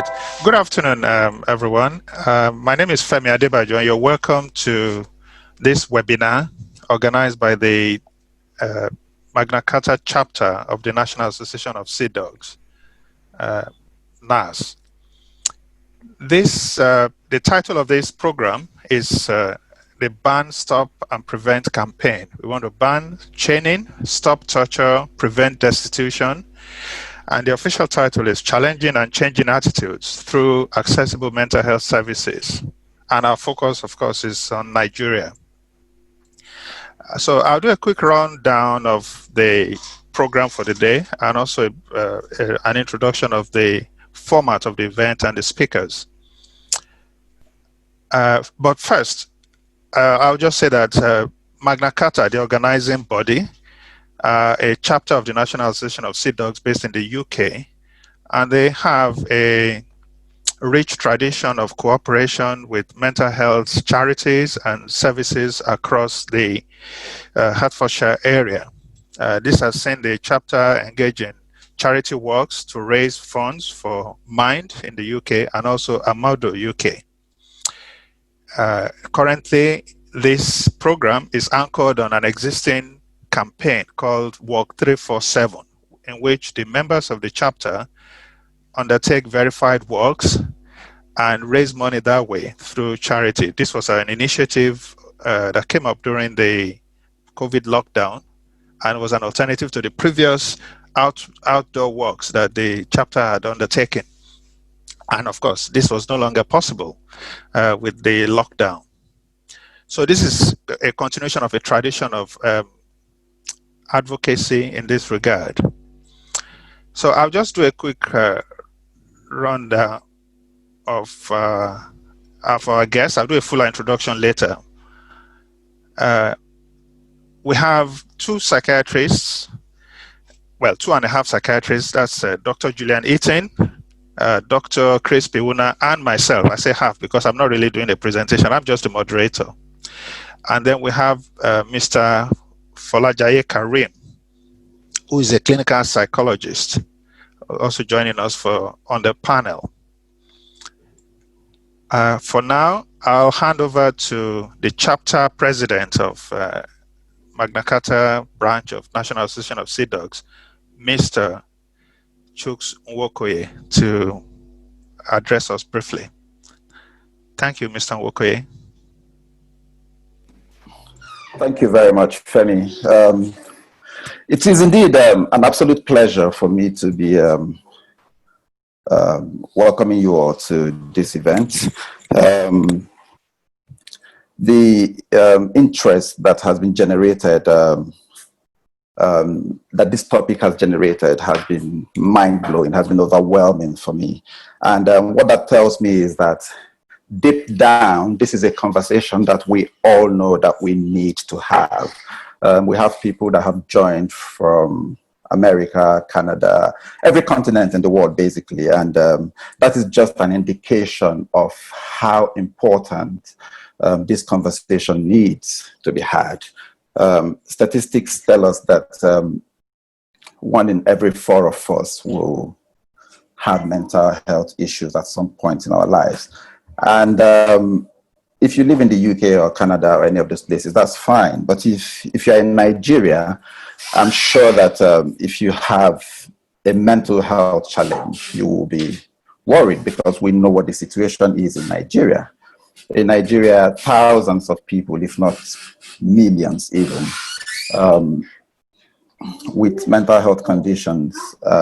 right. Good afternoon, everyone. My name is Femi Adebajo, and you're welcome to this webinar organized by the Magna Carta chapter of the National Association of Sea Dogs, NAS. The title of this program is the Ban, Stop, and Prevent campaign. We want to ban chaining, stop torture, prevent destitution. And the official title is Challenging and Changing Attitudes Through Accessible Mental Health Services. And our focus, of course, is on Nigeria. So I'll do a quick rundown of the program for the day and also an introduction of the format of the event and the speakers. But first, I'll just say that Magna Carta, the organizing body, a chapter of the National Association of Sea Dogs based in the UK, and they have a rich tradition of cooperation with mental health charities and services across the Hertfordshire area. This has seen the chapter engage in charity works to raise funds for Mind in the UK and also Amado UK. Currently, this program is anchored on an existing campaign called Walk347, in which the members of the chapter undertake verified walks and raise money that way through charity. This was an initiative that came up during the COVID lockdown and was an alternative to the previous outdoor walks that the chapter had undertaken. And of course, this was no longer possible with the lockdown. So this is a continuation of a tradition of advocacy in this regard. So I'll just do a quick rundown of our guests. I'll do a fuller introduction later. We have two psychiatrists, well, 2.5 psychiatrists. That's Dr. Julian Eaton, Dr. Chris Piwuna, and myself. I say half because I'm not really doing the presentation. I'm just the moderator. And then we have Mr. Folajaye Karim, who is a clinical psychologist, also joining us on the panel. For now, I'll hand over to the chapter president of Magna Carta branch of National Association of Sea Dogs, Mr. Chuks Nwokoye, to address us briefly. Thank you, Mr. Nwokoye. Thank you very much, Femi. It is indeed an absolute pleasure for me to be welcoming you all to this event. The interest that has been generated, that this topic has generated, has been mind-blowing, has been overwhelming for me. And what that tells me is that deep down, this is a conversation that we all know that we need to have. We have people that have joined from America, Canada, every continent in the world, basically. And that is just an indication of how important this conversation needs to be had. Statistics tell us that 1 in every 4 of us will have mental health issues at some point in our lives. And if you live in the UK or Canada or any of those places, that's fine. But if you're in Nigeria, I'm sure that if you have a mental health challenge, you will be worried because we know what the situation is in Nigeria. In Nigeria, thousands of people, if not millions even, with mental health conditions.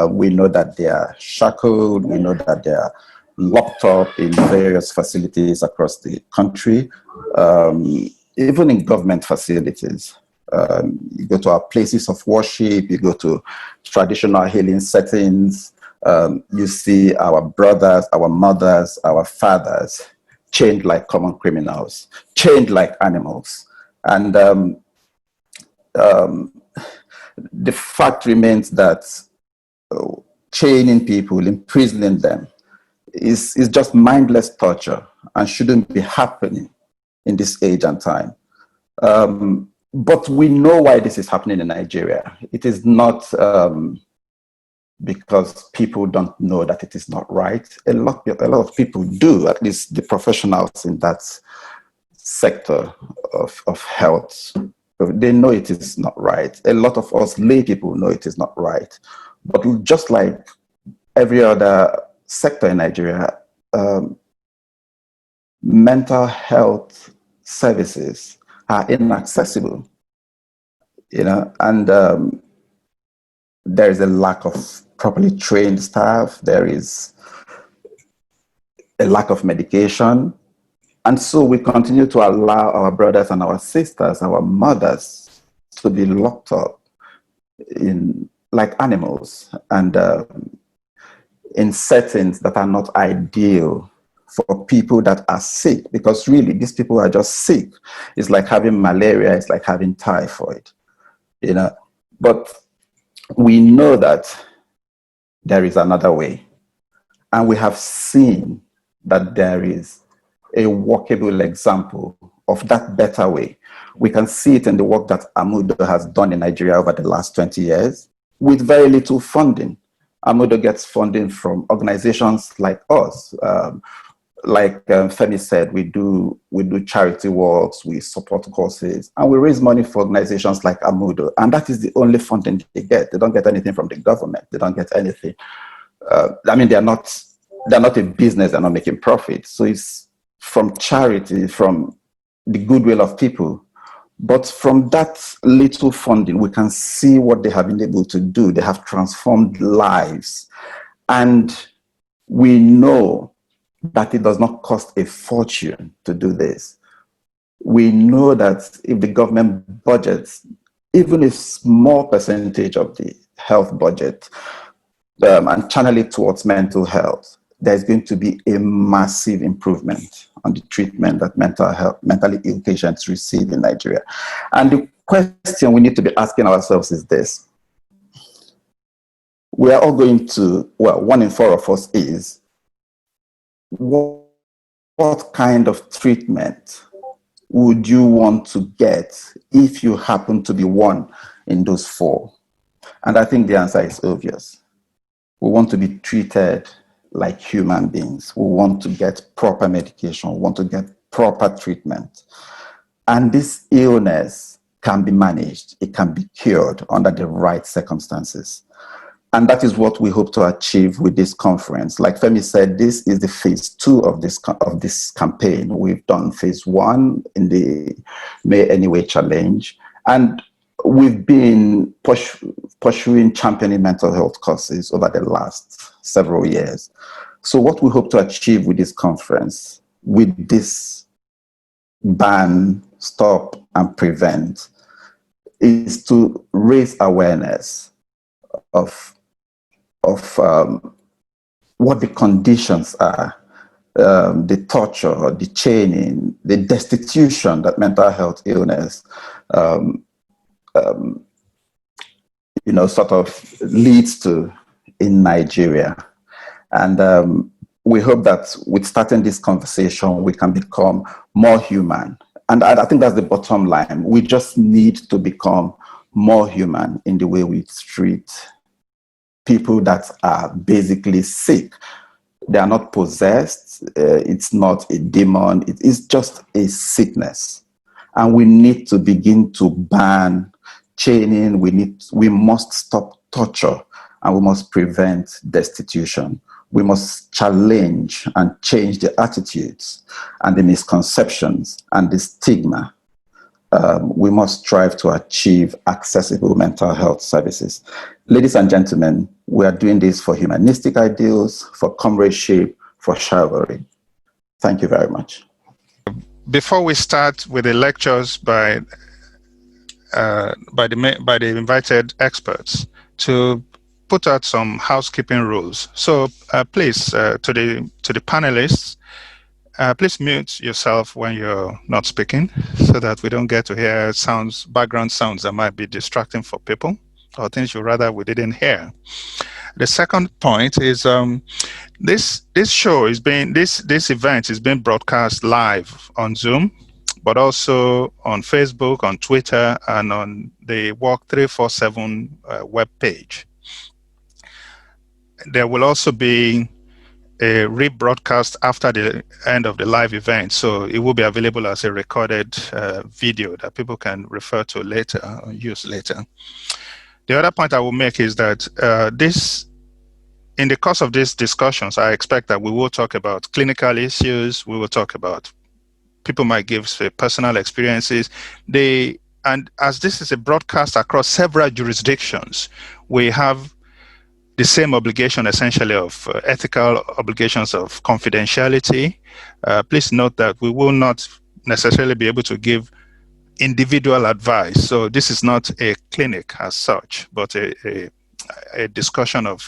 We know that they are shackled. We know that they are locked up in various facilities across the country, even in government facilities. You go to our places of worship, you go to traditional healing settings, you see our brothers, our mothers, our fathers chained like common criminals, chained like animals. And the fact remains that chaining people, imprisoning them, is just mindless torture and shouldn't be happening in this age and time. But we know why this is happening in Nigeria. It is not because people don't know that it is not right. A lot of people do, at least the professionals in that sector of health. They know it is not right. A lot of us lay people know it is not right. But just like every other sector in Nigeria, mental health services are inaccessible, and there is a lack of properly trained staff. There is a lack of medication. And so we continue to allow our brothers and our sisters, our mothers, to be locked up in like animals and in settings that are not ideal for people that are sick, because really these people are just sick. It's like having malaria, it's like having typhoid, But we know that there is another way. And we have seen that there is a workable example of that better way. We can see it in the work that Amudo has done in Nigeria over the last 20 years with very little funding. Amudo gets funding from organizations like us. Like Femi said, we do charity works, we support causes, and we raise money for organizations like Amudo. And that is the only funding they get. They don't get anything from the government. They don't get anything. They're not a business. They're not making profit. So it's from charity, from the goodwill of people. But from that little funding, we can see what they have been able to do. They have transformed lives. And we know that it does not cost a fortune to do this. We know that if the government budgets even a small percentage of the health budget and channel it towards mental health, there's going to be a massive improvement on the treatment that mentally ill patients receive in Nigeria. And the question we need to be asking ourselves is this. We are all going to, 1 in 4 of us is, what kind of treatment would you want to get if you happen to be one in those 4? And I think the answer is obvious. We want to be treated like human beings. We want to get proper medication. We want to get proper treatment. And this illness can be managed. It can be cured under the right circumstances. And that is what we hope to achieve with this conference. Like Femi said, this is the phase 2 of this campaign. We've done phase 1 in the May Anyway challenge. And we've been pursuing championing mental health causes over the last several years. So what we hope to achieve with this conference, with this ban, stop, and prevent, is to raise awareness of what the conditions are, the torture, the chaining, the destitution that mental health illness sort of leads to in Nigeria. And we hope that with starting this conversation, we can become more human. And I think that's the bottom line. We just need to become more human in the way we treat people that are basically sick. They are not possessed. It's not a demon. It is just a sickness. And we need to begin to ban chaining. We must stop torture, and we must prevent destitution. We must challenge and change the attitudes and the misconceptions and the stigma. We must strive to achieve accessible mental health services. Ladies and gentlemen, we are doing this for humanistic ideals, for comradeship, for chivalry. Thank you very much. Before we start with the lectures by the invited experts, to put out some housekeeping rules. So please, to the panelists, please mute yourself when you're not speaking, so that we don't get to hear background sounds that might be distracting for people, or things we didn't hear. The second point is this event is being broadcast live on Zoom, but also on Facebook, on Twitter, and on the Walk347 webpage. there will also be a rebroadcast after the end of the live event. So it will be available as a recorded video that people can refer to later or use later. The other point I will make is that in the course of these discussions, I expect that we will talk about clinical issues. We will talk about people might give personal experiences. And as this is a broadcast across several jurisdictions, we have the same obligation essentially of ethical obligations of confidentiality. Please note that we will not necessarily be able to give individual advice. So this is not a clinic as such, but a discussion of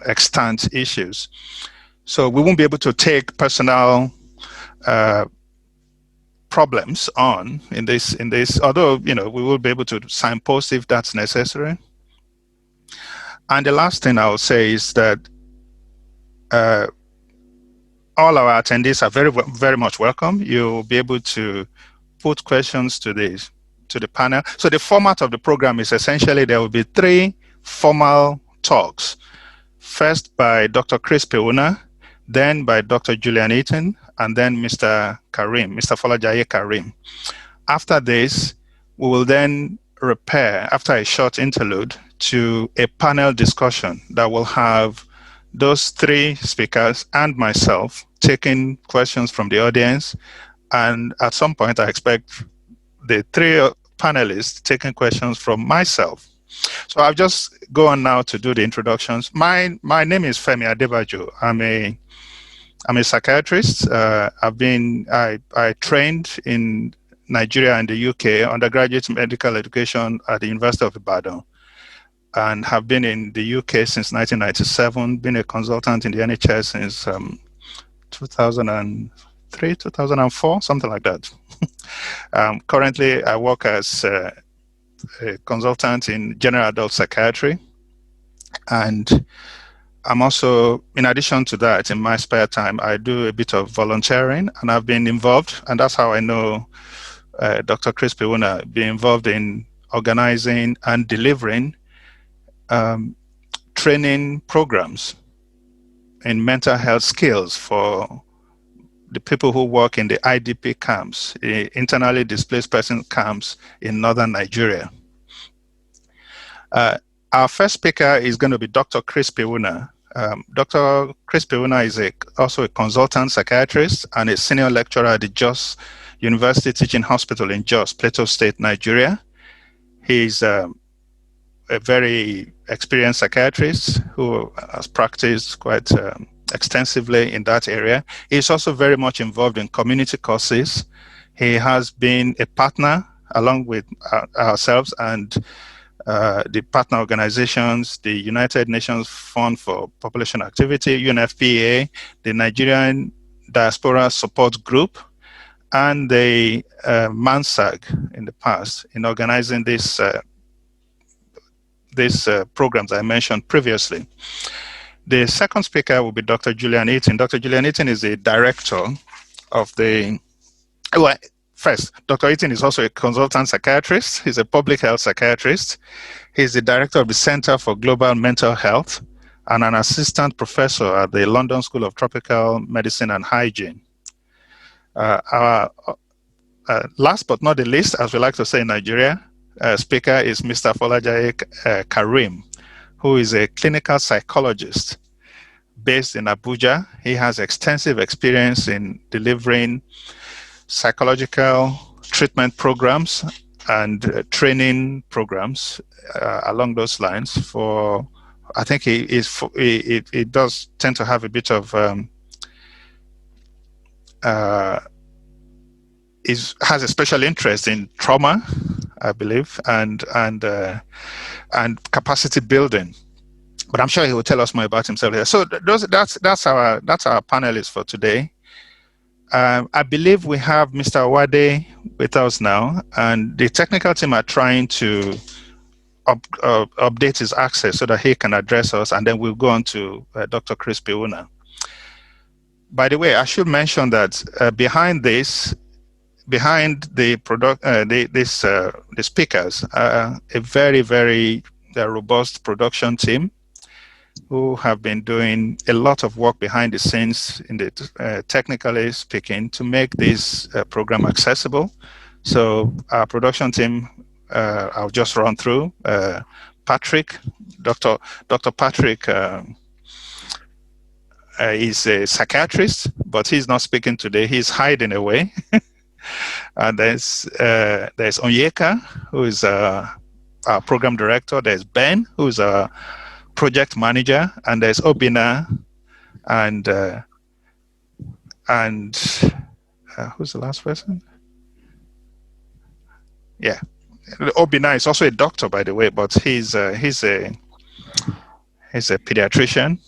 extant issues. So we won't be able to take personal problems on in this, although, we will be able to signpost if that's necessary. And the last thing I will say is that all our attendees are very, very much welcome. You'll be able to put questions to the panel. So the format of the program is essentially there will be 3 formal talks. First by Dr. Chris Peuna, then by Dr. Julian Eaton, and then Mr. Folajaye Karim. After this, we will then repair, after a short interlude, to a panel discussion that will have those 3 speakers and myself taking questions from the audience. And at some point, I expect the 3 panelists taking questions from myself. So I'll just go on now to do the introductions. My name is Femi Adebajo. I'm a psychiatrist. I trained in Nigeria and the UK, undergraduate medical education at the University of Ibadan, and have been in the UK since 1997, been a consultant in the NHS since 2003, 2004, something like that. Currently, I work as a consultant in general adult psychiatry, and I'm also, in addition to that, in my spare time, I do a bit of volunteering, and I've been involved, and that's how I know Dr. Chris Peuna, be involved in organizing and delivering training programs in mental health skills for the people who work in the IDP camps, the internally displaced person camps in northern Nigeria. Our first speaker is going to be Dr. Chris Peuna. Dr. Chris Peuna is also a consultant psychiatrist and a senior lecturer at the Jos University Teaching Hospital in Jos, Plateau State, Nigeria. He's a very experienced psychiatrist who has practiced quite extensively in that area. He's also very much involved in community causes. He has been a partner along with ourselves and the partner organizations, the United Nations Fund for Population Activity, UNFPA, the Nigerian Diaspora Support Group, and the MANSAG in the past in organizing these programs I mentioned previously. The second speaker will be Dr. Julian Eaton. Dr. Julian Eaton is the director of first, Dr. Eaton is also a consultant psychiatrist. He's a public health psychiatrist. He's the director of the Center for Global Mental Health and an assistant professor at the London School of Tropical Medicine and Hygiene. Our last but not the least, as we like to say in Nigeria, speaker is Mr. Folajaye Karim, who is a clinical psychologist based in Abuja. He has extensive experience in delivering psychological treatment programs and training programs along those lines. I think he does tend to have a bit of has a special interest in trauma, I believe, and capacity building. But I'm sure he will tell us more about himself later. So that's our panelists for today. I believe we have Mr. Awade with us now, and the technical team are trying to update his access so that he can address us, and then we'll go on to Dr. Chris Peuna. By the way, I should mention that behind the speakers, a very, very robust production team. who have been doing a lot of work behind the scenes in the technically speaking to make this program accessible. So our production team, I'll just run through. Patrick, Dr. Patrick is a psychiatrist, but he's not speaking today. He's hiding away. And there's Onyeka, who is our program director. There's Ben, who's a project manager, and there's Obina, and who's the last person? Yeah, Obina is also a doctor, by the way, but he's a pediatrician.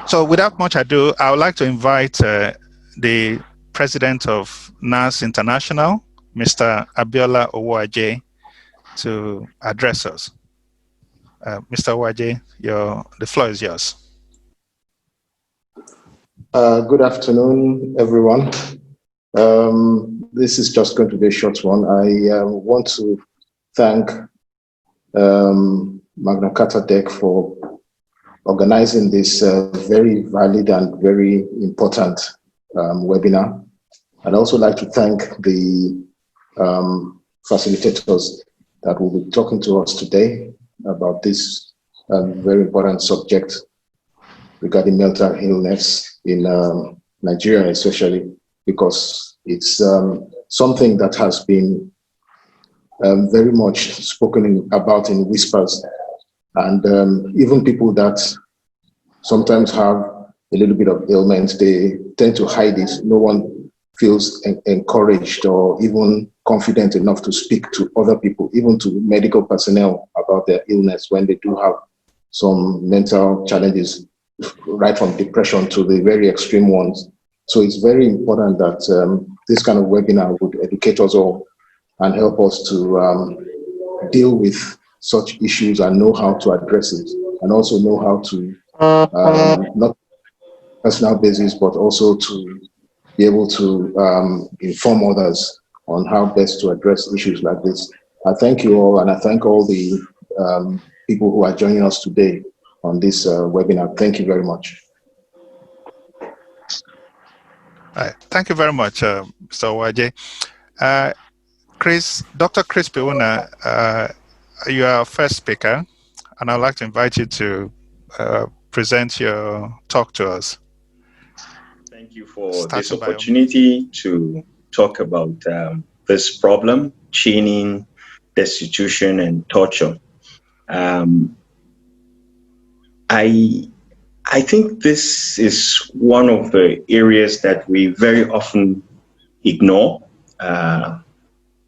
So without much ado, I would like to invite the president of NAS International, Mr. Abiola Owoaje, to address us. Mr. Owoaje, the floor is yours. Good afternoon, everyone. This is just going to be a short one. I want to thank Magna Carta Deck for organizing this very valid and very important webinar. I'd also like to thank the facilitators that will be talking to us today about this very important subject regarding mental illness in Nigeria, especially because it's something that has been very much spoken about in whispers. And even people that sometimes have a little bit of ailment, they tend to hide it. No one feels encouraged or even confident enough to speak to other people, even to medical personnel, about their illness when they do have some mental challenges, right from depression to the very extreme ones. So it's very important that this kind of webinar would educate us all and help us to deal with such issues and know how to address it, and also know how to, not personal basis, but also to be able to inform others on how best to address issues like this. I thank you all, and I thank all the people who are joining us today on this webinar. Thank you very much. All right. Thank you very much, Mr. Owoaje. Dr. Chris Piuna, you are our first speaker, and I'd like to invite you to present your talk to us. Thank you for this opportunity to talk about this problem, chaining, destitution, and torture. I think this is one of the areas that we very often ignore.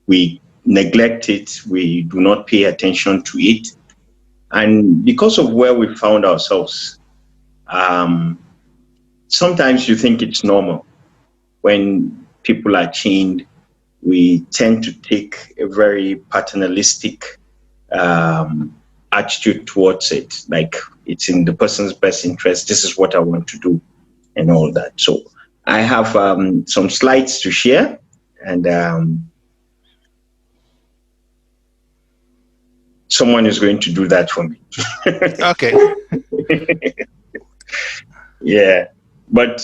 We neglect it, we do not pay attention to it. And because of where we found ourselves, sometimes you think it's normal. When people are chained, we tend to take a very paternalistic attitude towards it, like it's in the person's best interest, this is what I want to do, and all that. So I have some slides to share, and someone is going to do that for me. Okay. Yeah, but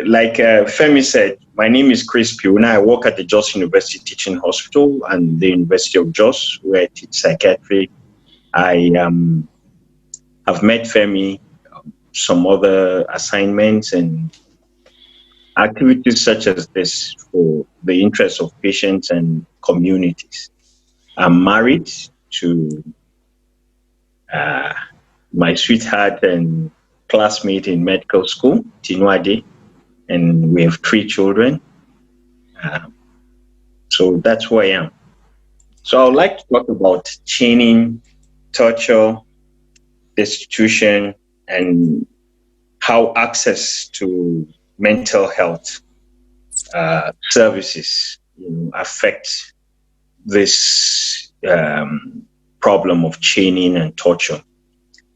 like Femi said, my name is Chris Piuna. I work at the Jos University Teaching Hospital and the University of Jos, where I teach psychiatry. I have met Femi, some other assignments and activities such as this for the interests of patients and communities. I'm married to my sweetheart and classmate in medical school, Tinuade, and we have 3 children. So that's who I am. So I would like to talk about chaining, torture, destitution, and how access to mental health services affect this problem of chaining and torture.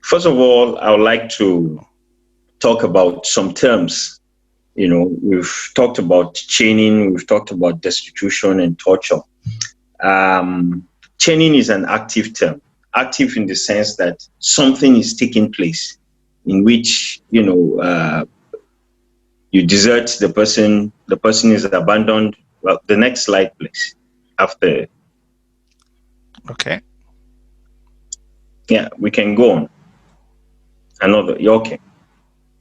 First of all, I would like to talk about some terms. We've talked about chaining, we've talked about destitution and torture. Chaining is an active term. Active in the sense that something is taking place. in which, you desert the person is abandoned. Well, the next slide, please. After. Okay. Yeah, we can go on. Another, okay.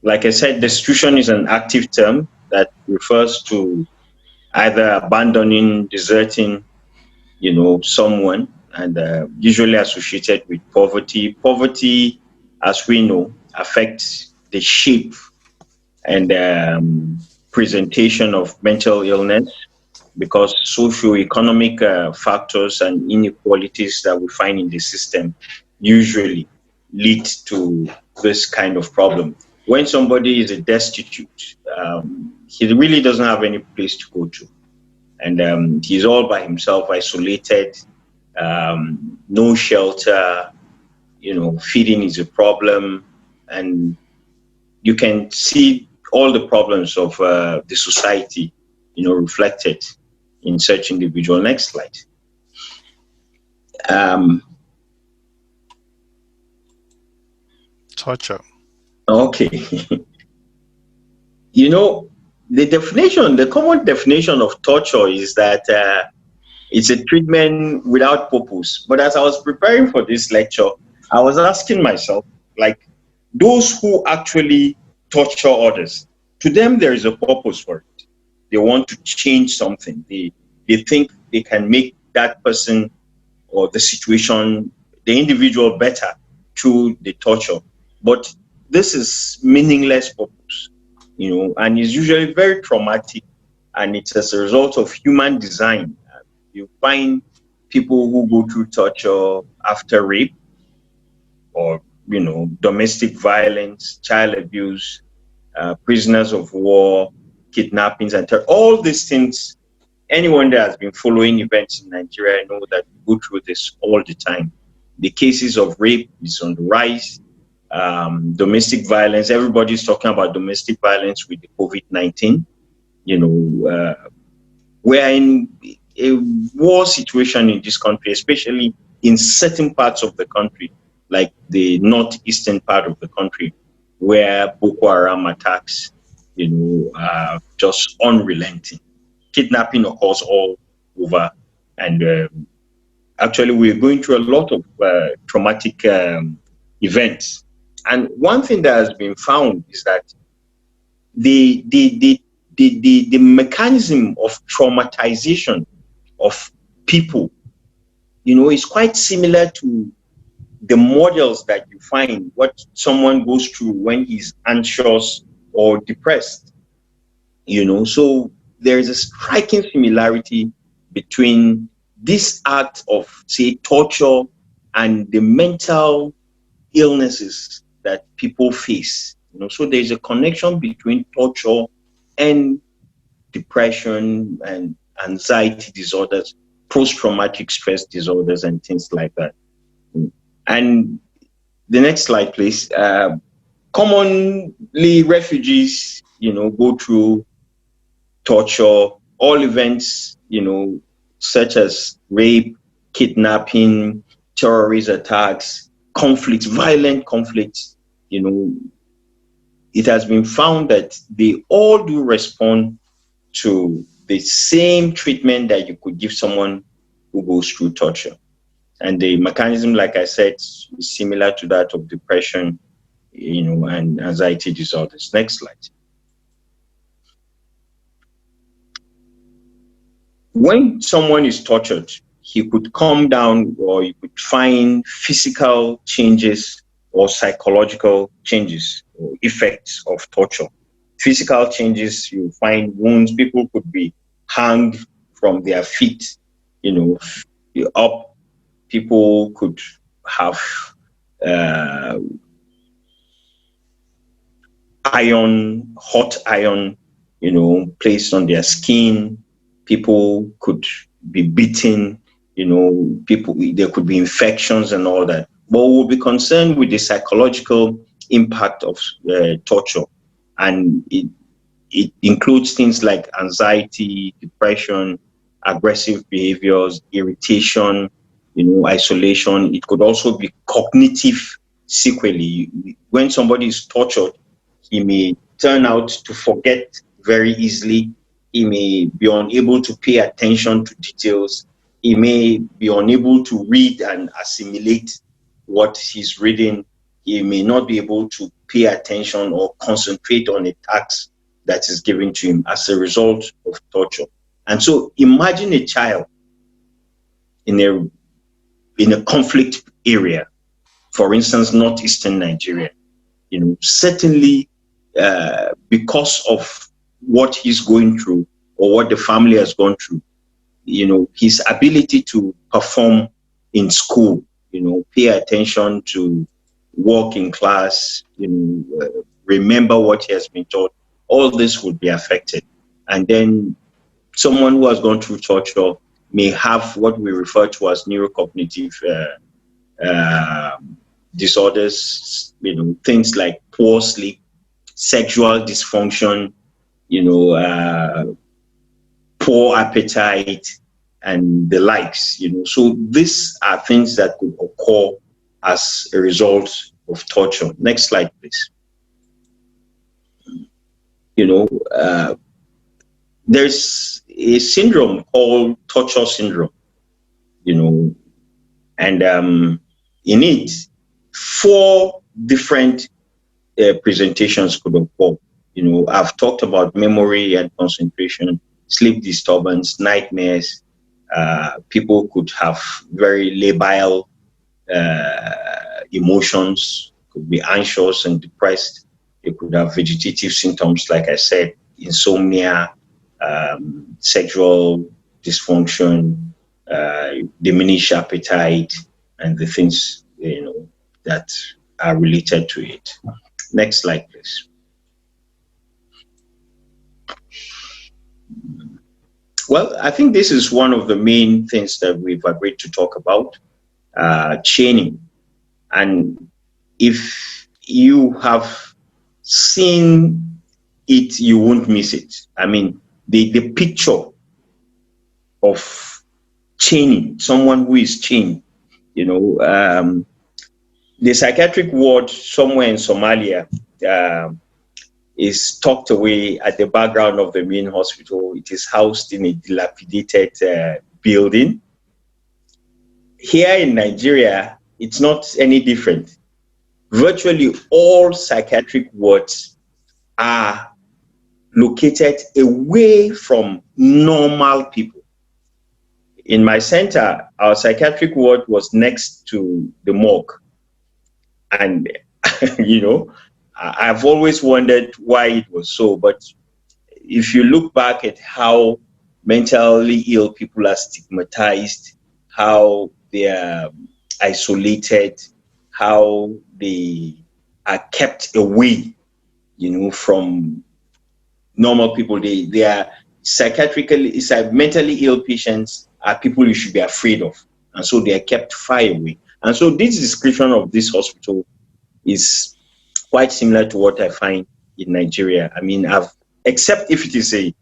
Like I said, destitution is an active term that refers to either abandoning, deserting, someone, and usually associated with poverty. Poverty, as we know, affects the shape and presentation of mental illness, because socio-economic factors and inequalities that we find in the system usually lead to this kind of problem. When somebody is destitute, he really doesn't have any place to go to. And he's all by himself, isolated, no shelter, feeding is a problem. And you can see all the problems of the society, reflected in such individual. Next slide. Torture. Okay. The common definition of torture is that it's a treatment without purpose. But as I was preparing for this lecture, I was asking myself, like, those who actually torture others, to them there is a purpose for it. They want to change something. They think they can make that person or the situation, the individual, better through the torture. But this is meaningless purpose, and is usually very traumatic, and it's as a result of human design. You find people who go through torture after rape or, domestic violence, child abuse, prisoners of war, kidnappings, and all these things. Anyone that has been following events in Nigeria know that we go through this all the time. The cases of rape is on the rise. Domestic violence, everybody's talking about domestic violence with the COVID-19. We're in a war situation in this country, especially in certain parts of the country, like the northeastern part of the country, where Boko Haram attacks, are just unrelenting. Kidnapping occurs all over, and actually we're going through a lot of traumatic events. And one thing that has been found is that the mechanism of traumatization of people, is quite similar to the models that you find what someone goes through when he's anxious or depressed. So there is a striking similarity between this act of, say, torture and the mental illnesses that people face. So there's a connection between torture and depression and anxiety disorders, post-traumatic stress disorders, and things like that. And the next slide, please. Commonly, refugees, go through torture, all events, such as rape, kidnapping, terrorist attacks, conflicts, violent conflicts. It has been found that they all do respond to the same treatment that you could give someone who goes through torture. And the mechanism, like I said, is similar to that of depression, and anxiety disorders. Next slide. When someone is tortured, he could calm down, or you could find physical changes or psychological changes or effects of torture. Physical changes, you find wounds. People could be hanged from their feet, up. People could have hot iron, placed on their skin. People could be beaten, there could be infections and all that. But we'll be concerned with the psychological impact of torture. And it includes things like anxiety, depression, aggressive behaviors, irritation, isolation. It could also be cognitive sequelae. When somebody is tortured, he may turn out to forget very easily. He may be unable to pay attention to details. He may be unable to read and assimilate what he's reading. He may not be able to pay attention or concentrate on a task that is given to him as a result of torture. And so imagine a child in a conflict area, for instance, northeastern Nigeria, certainly because of what he's going through or what the family has gone through, his ability to perform in school, pay attention to work in class, remember what he has been taught, all this would be affected. And then someone who has gone through torture may have what we refer to as neurocognitive disorders, things like poor sleep, sexual dysfunction, poor appetite, and the likes. So these are things that could occur as a result of torture. Next slide, please. There's a syndrome called torture syndrome, and in it, 4 different presentations could occur. I've talked about memory and concentration, sleep disturbance, nightmares. People could have very labile emotions, could be anxious and depressed. They could have vegetative symptoms, like I said, insomnia, sexual dysfunction, diminished appetite, and the things that are related to it. Next slide, please. Well, I think this is one of the main things that we've agreed to talk about, chaining. And if you have seen it, you won't miss it. I mean, the picture of chaining, someone who is chained, the psychiatric ward somewhere in Somalia is tucked away at the background of the main hospital. It is housed in a dilapidated building. Here in Nigeria, it's not any different. Virtually all psychiatric wards are located away from normal people. In my center, our psychiatric ward was next to the morgue. And, I've always wondered why it was so. But if you look back at how mentally ill people are stigmatized, how they are isolated, how they are kept away, from normal people. They are mentally ill patients are people you should be afraid of. And so they are kept far away. And so this description of this hospital is quite similar to what I find in Nigeria. I mean, except if it is a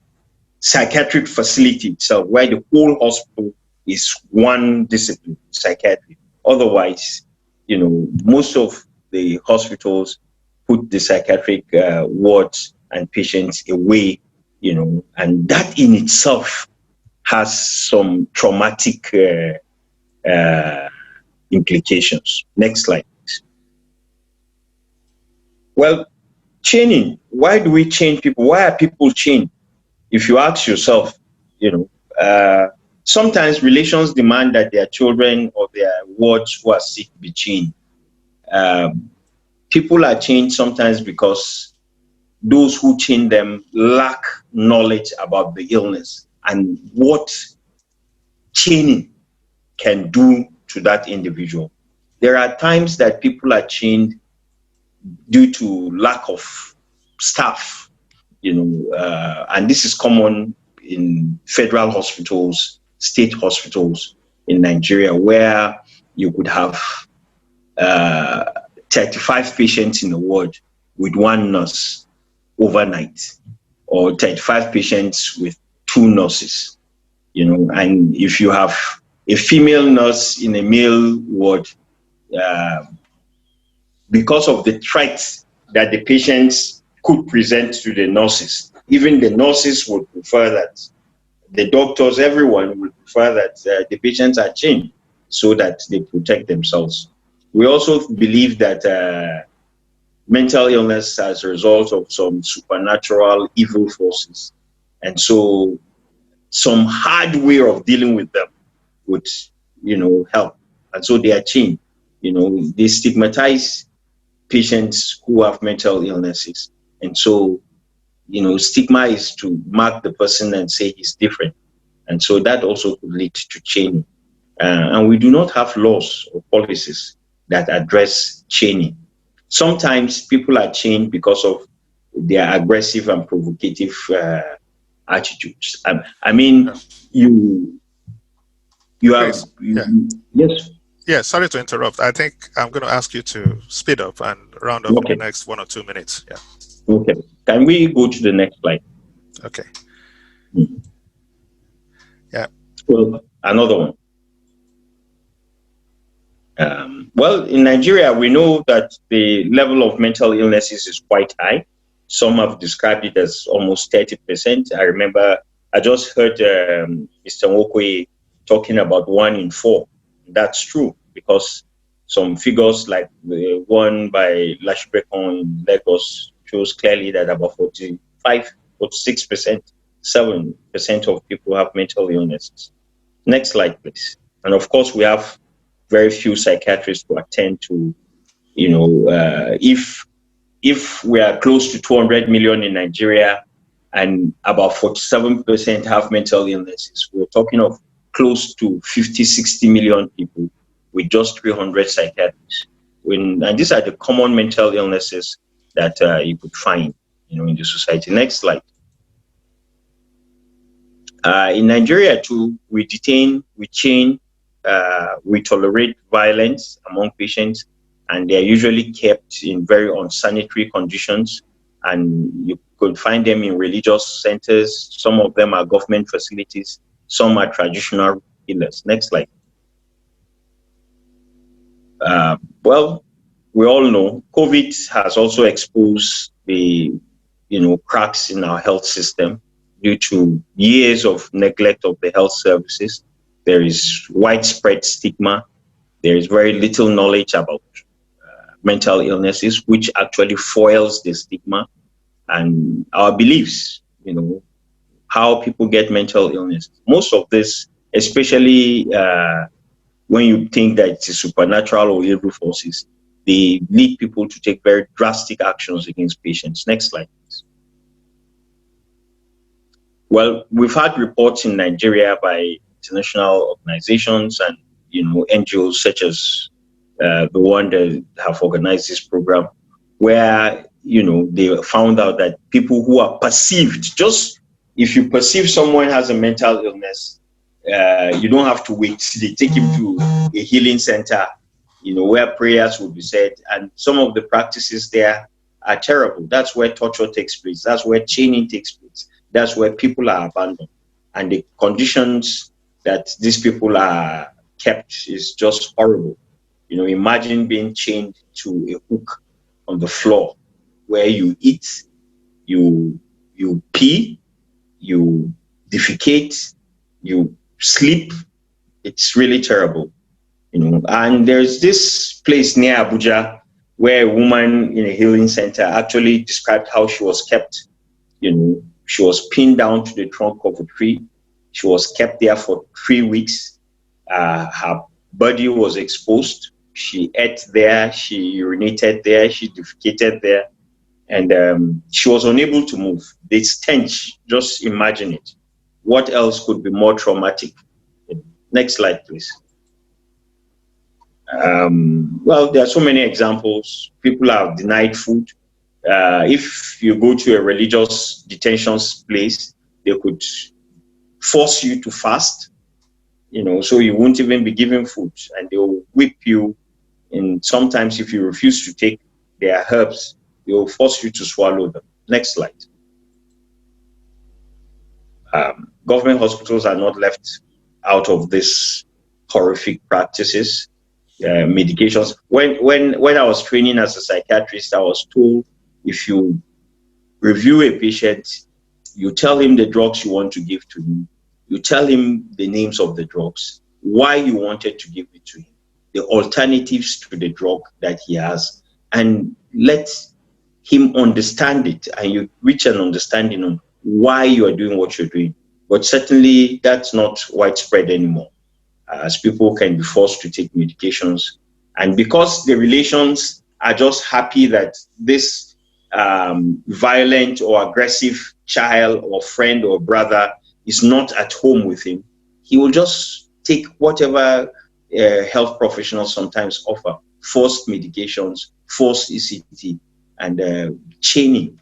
psychiatric facility itself, where the whole hospital is one discipline, psychiatry. Otherwise, most of the hospitals put the psychiatric wards and patients away, and that in itself has some traumatic implications. Next slide, please. Well, chaining. Why do we chain people? Why are people chained? If you ask yourself, sometimes relations demand that their children or their wards who are sick be chained. People are chained sometimes because those who chain them lack knowledge about the illness and what chaining can do to that individual. There are times that people are chained due to lack of staff, and this is common in federal hospitals, state hospitals in Nigeria, where you could have 35 patients in a ward with 1 nurse overnight, or 35 patients with 2 nurses, and if you have a female nurse in a male ward, because of the threats that the patients could present to the nurses. Even the nurses would prefer that, the doctors, everyone would prefer that the patients are chained so that they protect themselves. We also believe that mental illness as a result of some supernatural evil forces. And so some hard way of dealing with them would, help. And so they are chained. They stigmatize patients who have mental illnesses. And so, stigma is to mark the person and say he's different. And so that also could lead to chaining. And we do not have laws or policies that address chaining. Sometimes people are chained because of their aggressive and provocative attitudes. I mean, you have, Chris, yeah. Yes. Yeah, sorry to interrupt. I think I'm going to ask you to speed up and round up in the next 1 or 2 minutes. Yeah. Okay. Can we go to the next slide? Okay. Mm-hmm. Yeah. Well, another one. Well, in Nigeria, we know that the level of mental illnesses is quite high. Some have described it as almost 30%. I remember I just heard Mr. Nwokwe talking about 1 in 4. That's true, because some figures like the one by Lashbekon in Lagos shows clearly that about 46%, 7% of people have mental illnesses. Next slide, please. And of course, we have very few psychiatrists to attend to. If we are close to 200 million in Nigeria and about 47% have mental illnesses, we're talking of close to 50, 60 million people with just 300 psychiatrists. And these are the common mental illnesses that you could find, in the society. Next slide. In Nigeria too, we detain, we chain, we tolerate violence among patients, and they are usually kept in very unsanitary conditions. And you could find them in religious centers. Some of them are government facilities. Some are traditional healers. Next slide. Well, we all know COVID has also exposed the, cracks in our health system due to years of neglect of the health services. There is widespread stigma. There is very little knowledge about mental illnesses, which actually foils the stigma and our beliefs, how people get mental illness. Most of this, especially when you think that it's supernatural or evil forces, they lead people to take very drastic actions against patients. Next slide, please. Well, we've had reports in Nigeria by international organizations and NGOs such as the one that have organized this program, where they found out that people who are perceived, just if you perceive someone has a mental illness, you don't have to wait. They take him to a healing center, where prayers will be said, and some of the practices there are terrible. That's where torture takes place. That's where chaining takes place. That's where people are abandoned, and the conditions that these people are kept is just horrible. Imagine being chained to a hook on the floor where you eat, you pee, you defecate, you sleep. It's really terrible. And there's this place near Abuja where a woman in a healing center actually described how she was kept. She was pinned down to the trunk of a tree. She was kept there for 3 weeks. Her body was exposed. She ate there, she urinated there, she defecated there, and she was unable to move. The stench, just imagine it. What else could be more traumatic? Next slide, please. Well, there are so many examples. People are denied food. If you go to a religious detention place, they could force you to fast, so you won't even be given food, and they will whip you. And sometimes if you refuse to take their herbs, they will force you to swallow them. Next slide. Government hospitals are not left out of these horrific practices. medications. When I was training as a psychiatrist, I was told if you review a patient, you tell him the drugs you want to give to him, you tell him the names of the drugs, why you wanted to give it to him, the alternatives to the drug that he has, and let him understand it, and you reach an understanding on why you are doing what you're doing. But certainly that's not widespread anymore, as people can be forced to take medications. And because the relations are just happy that this violent or aggressive child or friend or brother is not at home with him, he will just take whatever health professionals sometimes offer: forced medications, forced ECT, and chaining,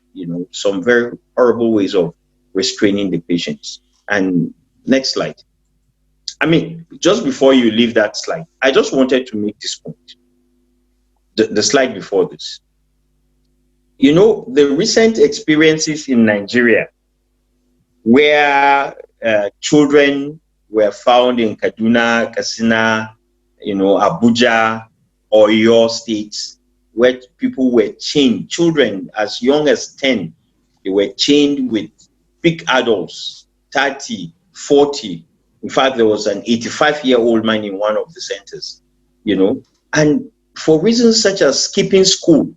some very horrible ways of restraining the patients. And next slide. I mean, just before you leave that slide, I just wanted to make this point. The slide before this. The recent experiences in Nigeria where children were found in Kaduna, Katsina, Abuja, or your states, where people were chained, children as young as 10, they were chained with big adults, 30, 40. In fact, there was an 85-year-old man in one of the centers, and for reasons such as skipping school,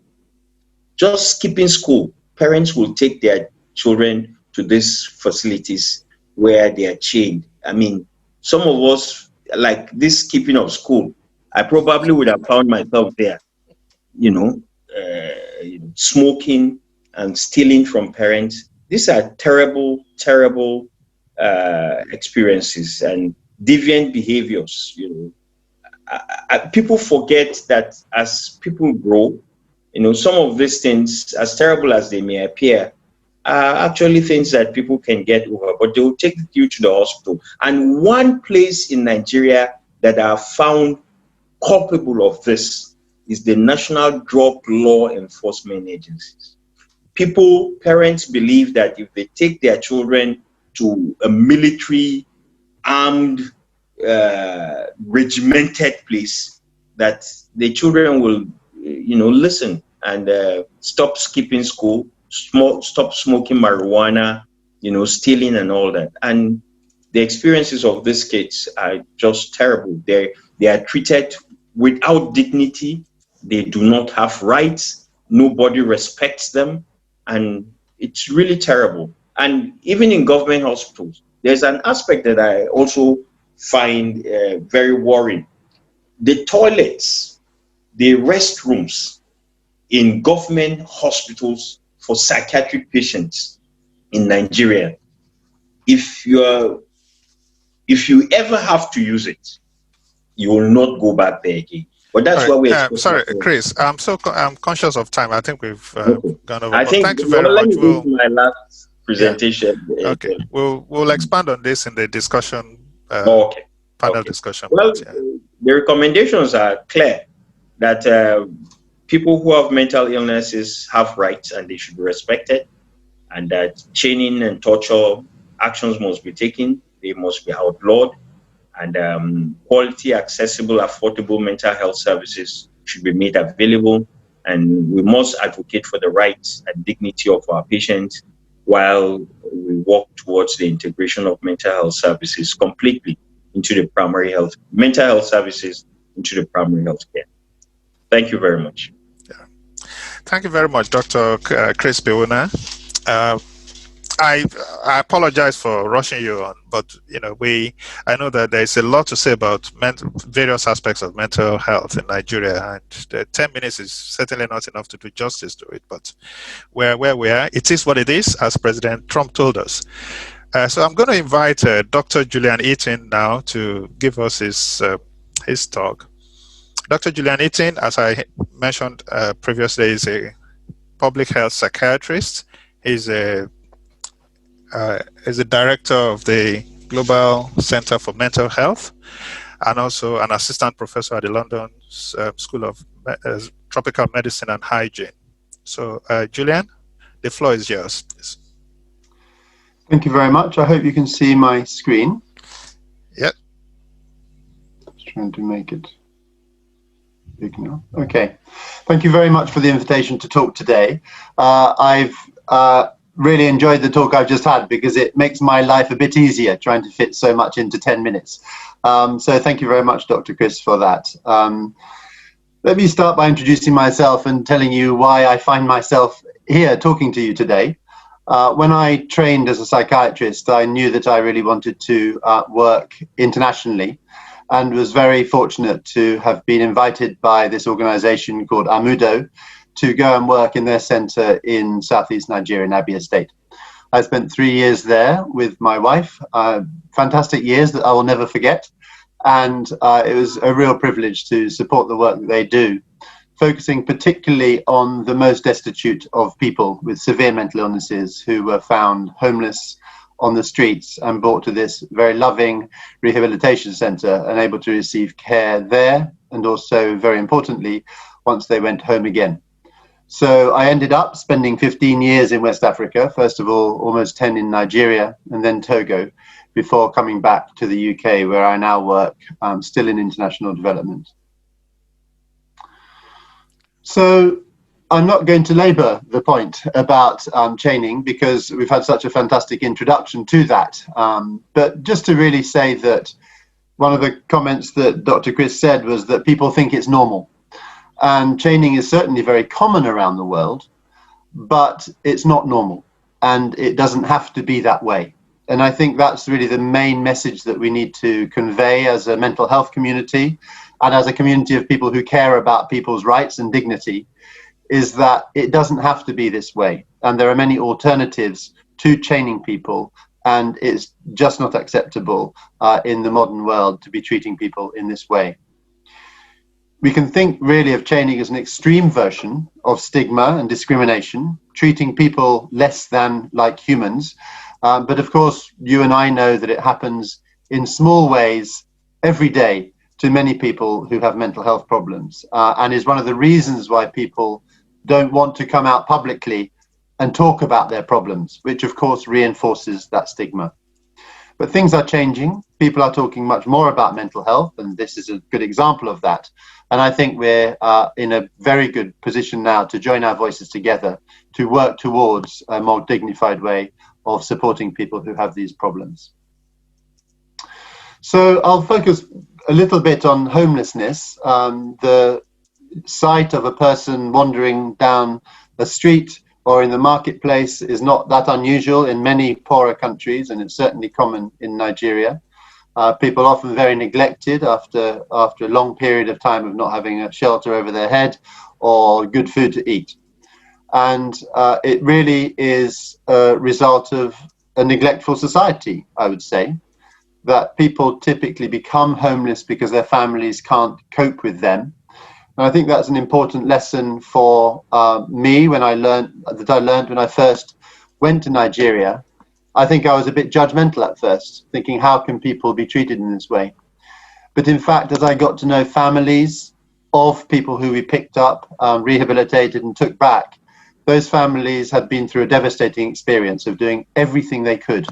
just skipping school, parents will take their children to these facilities where they are chained. I mean, some of us, like this skipping of school, I probably would have found myself there, smoking and stealing from parents. These are terrible, terrible experiences and deviant behaviors. People forget that as people grow, some of these things, as terrible as they may appear, are actually things that people can get over, but they will take you to the hospital. And one place in Nigeria that are found culpable of this is the National Drug Law Enforcement Agencies. Parents believe that if they take their children to a military, armed, regimented place, that the children will, listen and stop skipping school, stop smoking marijuana, stealing and all that. And the experiences of these kids are just terrible. They are treated without dignity. They do not have rights. Nobody respects them. And it's really terrible. And even in government hospitals, there's an aspect that I also find very worrying. The toilets, the restrooms in government hospitals for psychiatric patients in Nigeria, if you ever have to use it, you will not go back there again. But that's why we're sorry, Chris. I'm conscious of time. I think we've gone over. I think thank you very much. Let me go to my last presentation. Yeah. Okay, we'll expand on this in the discussion. Panel discussion. Well, the recommendations are clear that people who have mental illnesses have rights and they should be respected, and that chaining and torture actions must be taken. They must be outlawed, and quality, accessible, affordable mental health services should be made available. And we must advocate for the rights and dignity of our patients while we work towards the integration of mental health services completely into the mental health services into the primary health care. Thank you very much. Yeah. Thank you very much, Dr. Chris Biwuna. I apologize for rushing you on, but I know that there's a lot to say about various aspects of mental health in Nigeria, and the 10 minutes is certainly not enough to do justice to it. But where we are, it is what it is, as President Trump told us. So I'm going to invite Dr. Julian Eaton now to give us his talk. Dr. Julian Eaton, as I mentioned previously, is a public health psychiatrist. He's a director of the Global Center for Mental Health, and also an assistant professor at the London School of Tropical Medicine and Hygiene. So, Julian, the floor is yours, please. Thank you very much. I hope you can see my screen. Yep. Just trying to make it Ignore. Okay. Thank you very much for the invitation to talk today. I've really enjoyed the talk I've just had because it makes my life a bit easier trying to fit so much into 10 minutes. So thank you very much, Dr. Chris, for that. Let me start by introducing myself and telling you why I find myself here talking to you today. When I trained as a psychiatrist, I knew that I really wanted to work internationally, and was very fortunate to have been invited by this organization called Amudo to go and work in their center in Southeast Nigeria in Abia State. I spent 3 years there with my wife, fantastic years that I will never forget. And it was a real privilege to support the work that they do, focusing particularly on the most destitute of people with severe mental illnesses who were found homeless on the streets and brought to this very loving rehabilitation center and able to receive care there, and also, very importantly, once they went home again. So I ended up spending 15 years in West Africa, first of all, almost 10 in Nigeria and then Togo, before coming back to the UK, where I now work, still in international development. So I'm not going to labour the point about chaining because we've had such a fantastic introduction to that. But just to really say that one of the comments that Dr. Chris said was that people think it's normal. And chaining is certainly very common around the world, but it's not normal. And it doesn't have to be that way. And I think that's really the main message that we need to convey as a mental health community and as a community of people who care about people's rights and dignity, is that it doesn't have to be this way. And there are many alternatives to chaining people, and it's just not acceptable in the modern world to be treating people in this way. We can think really of chaining as an extreme version of stigma and discrimination, treating people less than like humans. But of course, you and I know that it happens in small ways every day to many people who have mental health problems, and is one of the reasons why people don't want to come out publicly and talk about their problems, which of course reinforces that stigma. But things are changing. People are talking much more about mental health, and this is a good example of that. And I think we're in a very good position now to join our voices together to work towards a more dignified way of supporting people who have these problems. So I'll focus a little bit on homelessness. The sight of a person wandering down a street or in the marketplace is not that unusual in many poorer countries, and it's certainly common in Nigeria. People often very neglected after a long period of time of not having a shelter over their head or good food to eat. And it really is a result of a neglectful society, I would say, that people typically become homeless because their families can't cope with them. And I think that's an important lesson for me when I learned when I first went to Nigeria. I think I was a bit judgmental at first, thinking, how can people be treated in this way? But in fact, as I got to know families of people who we picked up, rehabilitated and took back, those families had been through a devastating experience of doing everything they could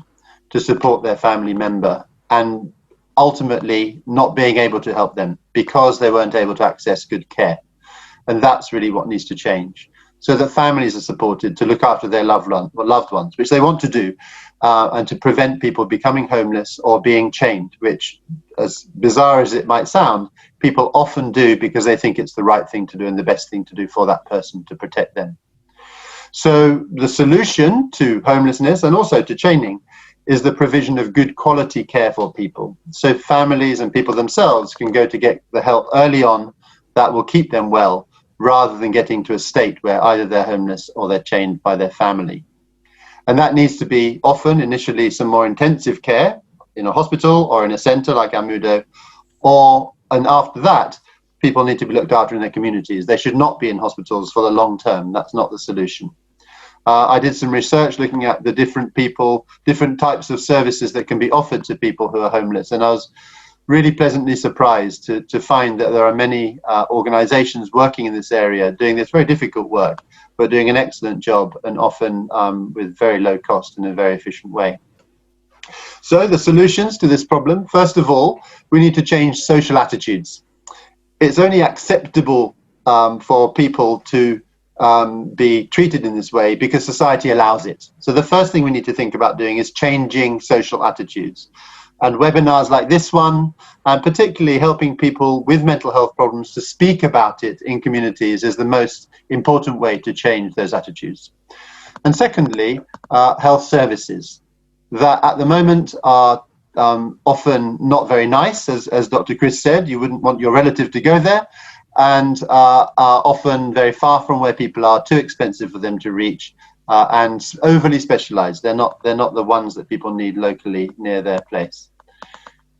to support their family member and ultimately not being able to help them because they weren't able to access good care. And that's really what needs to change, so that families are supported to look after their loved ones, which they want to do, and to prevent people becoming homeless or being chained, which, as bizarre as it might sound, people often do because they think it's the right thing to do and the best thing to do for that person to protect them. So the solution to homelessness and also to chaining is the provision of good quality care for people. So families and people themselves can go to get the help early on that will keep them well, rather than getting to a state where either they're homeless or they're chained by their family. And that needs to be often initially some more intensive care in a hospital or in a center like Amudo, and after that, people need to be looked after in their communities. They should not be in hospitals for the long term. That's not the solution. I did some research looking at the different types of services that can be offered to people who are homeless. And I was really pleasantly surprised to find that there are many organizations working in this area, doing this very difficult work, but doing an excellent job, and often with very low cost in a very efficient way. So the solutions to this problem, first of all, we need to change social attitudes. it's only acceptable for people to be treated in this way because society allows it. So the first thing we need to think about doing is changing social attitudes. And webinars like this one, and particularly helping people with mental health problems to speak about it in communities, is the most important way to change those attitudes. And secondly, health services that at the moment are often not very nice, as Dr. Chris said. You wouldn't want your relative to go there, and are often very far from where people are, too expensive for them to reach, and overly specialized. They're not the ones that people need locally near their place.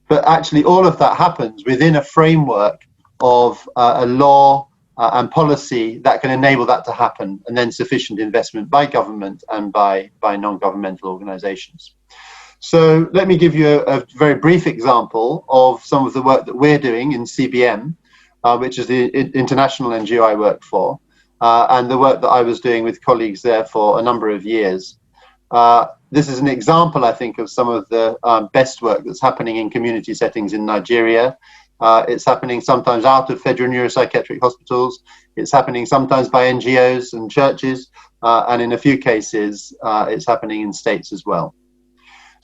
But actually all of that happens within a framework of a law and policy that can enable that to happen, and then sufficient investment by government and by non-governmental organizations. So let me give you a very brief example of some of the work that we're doing in CBM, which is the international NGO I work for, and the work that I was doing with colleagues there for a number of years. This is an example, I think, of some of the best work that's happening in community settings in Nigeria. It's happening sometimes out of federal neuropsychiatric hospitals. It's happening sometimes by NGOs and churches, and in a few cases, it's happening in states as well.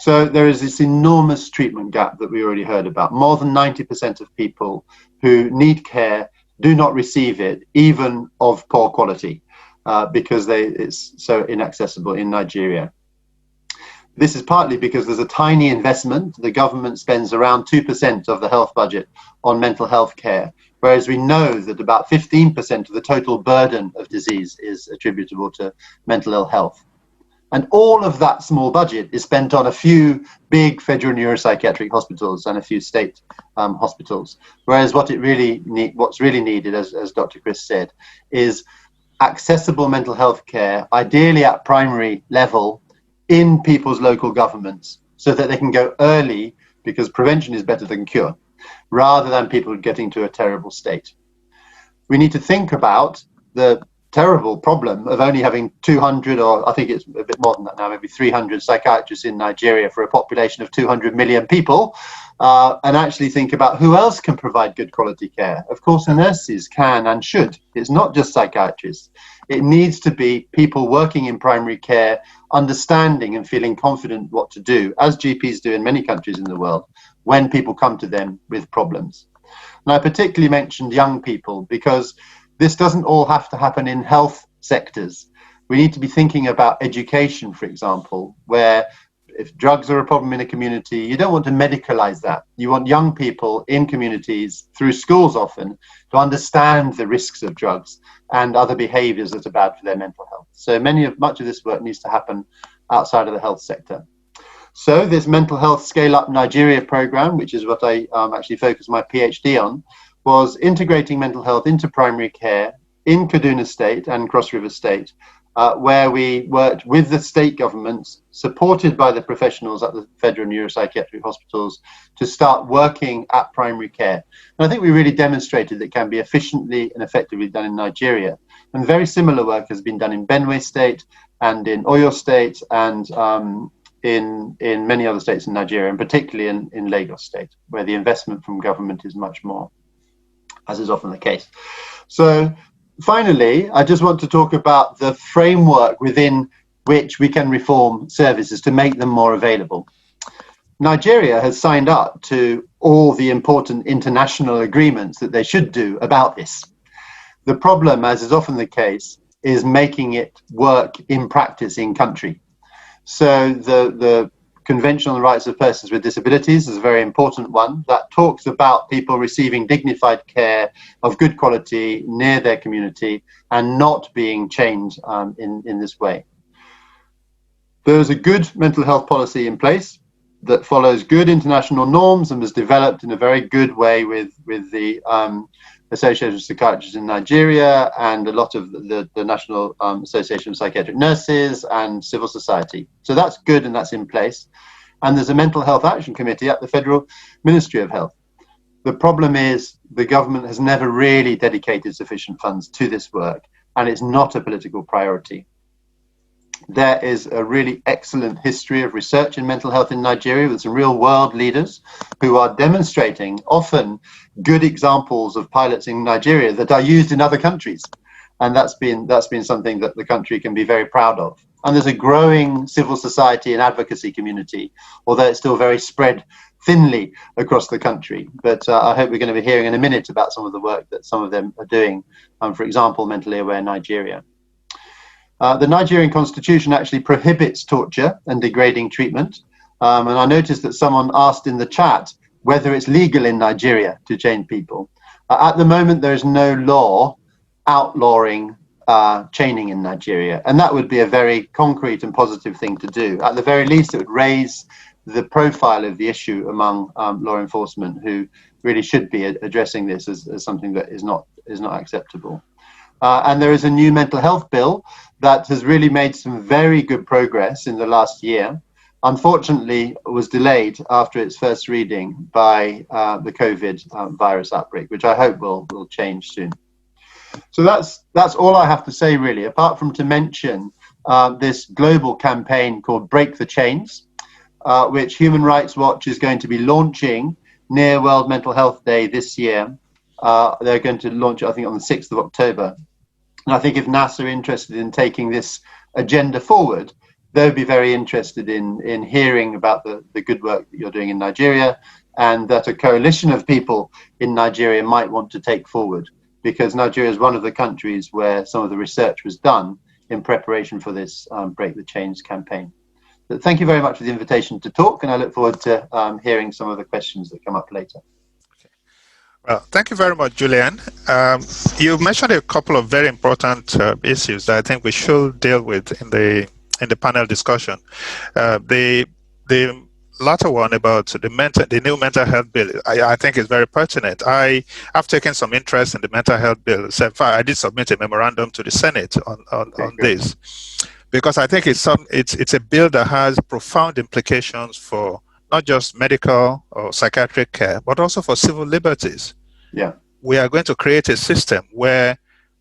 So there is this enormous treatment gap that we already heard about. More than 90% of people who need care do not receive it, even of poor quality, because it's so inaccessible in Nigeria. This is partly because there's a tiny investment. The government spends around 2% of the health budget on mental health care, whereas we know that about 15% of the total burden of disease is attributable to mental ill health. And all of that small budget is spent on a few big federal neuropsychiatric hospitals and a few state hospitals. Whereas what's really needed, as Dr. Chris said, is accessible mental health care, ideally at primary level, in people's local governments, so that they can go early, because prevention is better than cure, rather than people getting to a terrible state. We need to think about the terrible problem of only having 200, or I think it's a bit more than that now, maybe 300 psychiatrists in Nigeria for a population of 200 million people, and actually think about who else can provide good quality care. Of course, nurses can and should. It's not just psychiatrists. It needs to be people working in primary care, understanding and feeling confident what to do, as GPs do in many countries in the world, when people come to them with problems. And I particularly mentioned young people, because this doesn't all have to happen in health sectors. We need to be thinking about education, for example, where if drugs are a problem in a community, you don't want to medicalize that. You want young people in communities, through schools often, to understand the risks of drugs and other behaviors that are bad for their mental health. So much of this work needs to happen outside of the health sector. So this Mental Health Scale Up Nigeria program, which is what I actually focused my PhD on, was integrating mental health into primary care in Kaduna State and Cross River State, where we worked with the state governments, supported by the professionals at the federal neuropsychiatric hospitals, to start working at primary care. And I think we really demonstrated that it can be efficiently and effectively done in Nigeria. And very similar work has been done in Benue State and in Oyo State and in many other states in Nigeria, and particularly in Lagos State, where the investment from government is much more, as is often the case. So finally, I just want to talk about the framework within which we can reform services to make them more available. Nigeria has signed up to all the important international agreements that they should do about this. The problem, as is often the case, is making it work in practice in country. So the Convention on the Rights of Persons with Disabilities is a very important one that talks about people receiving dignified care of good quality near their community and not being chained in this way. There's a good mental health policy in place that follows good international norms and was developed in a very good way with the Association of Psychiatrists in Nigeria and a lot of the National Association of Psychiatric Nurses and civil society. So that's good and that's in place. And there's a Mental Health Action Committee at the Federal Ministry of Health. The problem is the government has never really dedicated sufficient funds to this work, and it's not a political priority. There is a really excellent history of research in mental health in Nigeria with some real world leaders who are demonstrating often good examples of pilots in Nigeria that are used in other countries. And that's been something that the country can be very proud of. And there's a growing civil society and advocacy community, although it's still very spread thinly across the country. But I hope we're going to be hearing in a minute about some of the work that some of them are doing. For example, Mentally Aware Nigeria. The Nigerian constitution actually prohibits torture and degrading treatment. And I noticed that someone asked in the chat whether it's legal in Nigeria to chain people. At the moment, there is no law outlawing chaining in Nigeria. And that would be a very concrete and positive thing to do. At the very least, it would raise the profile of the issue among law enforcement, who really should be addressing this as something that is not acceptable. And there is a new mental health bill that has really made some very good progress in the last year. Unfortunately, it was delayed after its first reading by the COVID virus outbreak, which I hope will change soon. So that's all I have to say, really, apart from to mention this global campaign called Break the Chains, which Human Rights Watch is going to be launching near World Mental Health Day this year. They're going to launch it, I think, on the 6th of October. And I think if NASA are interested in taking this agenda forward, they'll be very interested in hearing about the good work that you're doing in Nigeria, and that a coalition of people in Nigeria might want to take forward, because Nigeria is one of the countries where some of the research was done in preparation for this Break the Chains campaign. But thank you very much for the invitation to talk, and I look forward to hearing some of the questions that come up later. Well, thank you very much, Julian. You mentioned a couple of very important issues that I think we should deal with in the panel discussion. The latter one about the new mental health bill, I think is very pertinent. I've taken some interest in the mental health bill. In fact, I did submit a memorandum to the Senate on this, because I think it's a bill that has profound implications for not just medical or psychiatric care, but also for civil liberties. Yeah. We are going to create a system where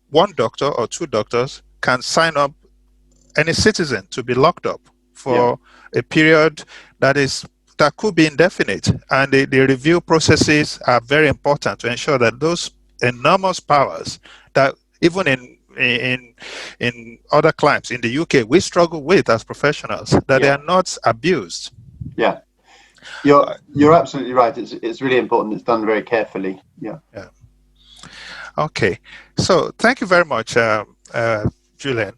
one doctor or two doctors can sign up any citizen to be locked up for a period that could be indefinite. And the review processes are very important to ensure that those enormous powers that even in other climes in the UK we struggle with as professionals, that they are not abused. Yeah. You're absolutely right. It's really important. It's done very carefully. Yeah. Okay. So thank you very much, Julian.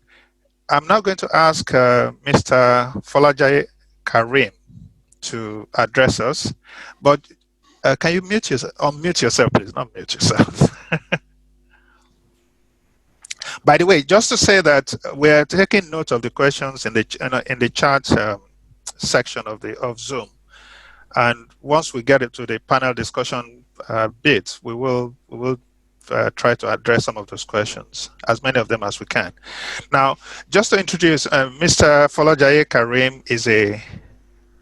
I'm now going to ask Mr. Folajaye Karim to address us, but can you unmute yourself, please? Not mute yourself. By the way, just to say that we're taking note of the questions in the chat section of Zoom. And once we get into the panel discussion bit, we will try to address some of those questions, as many of them as we can. Now, just to introduce, Mr. Folajaye Karim is a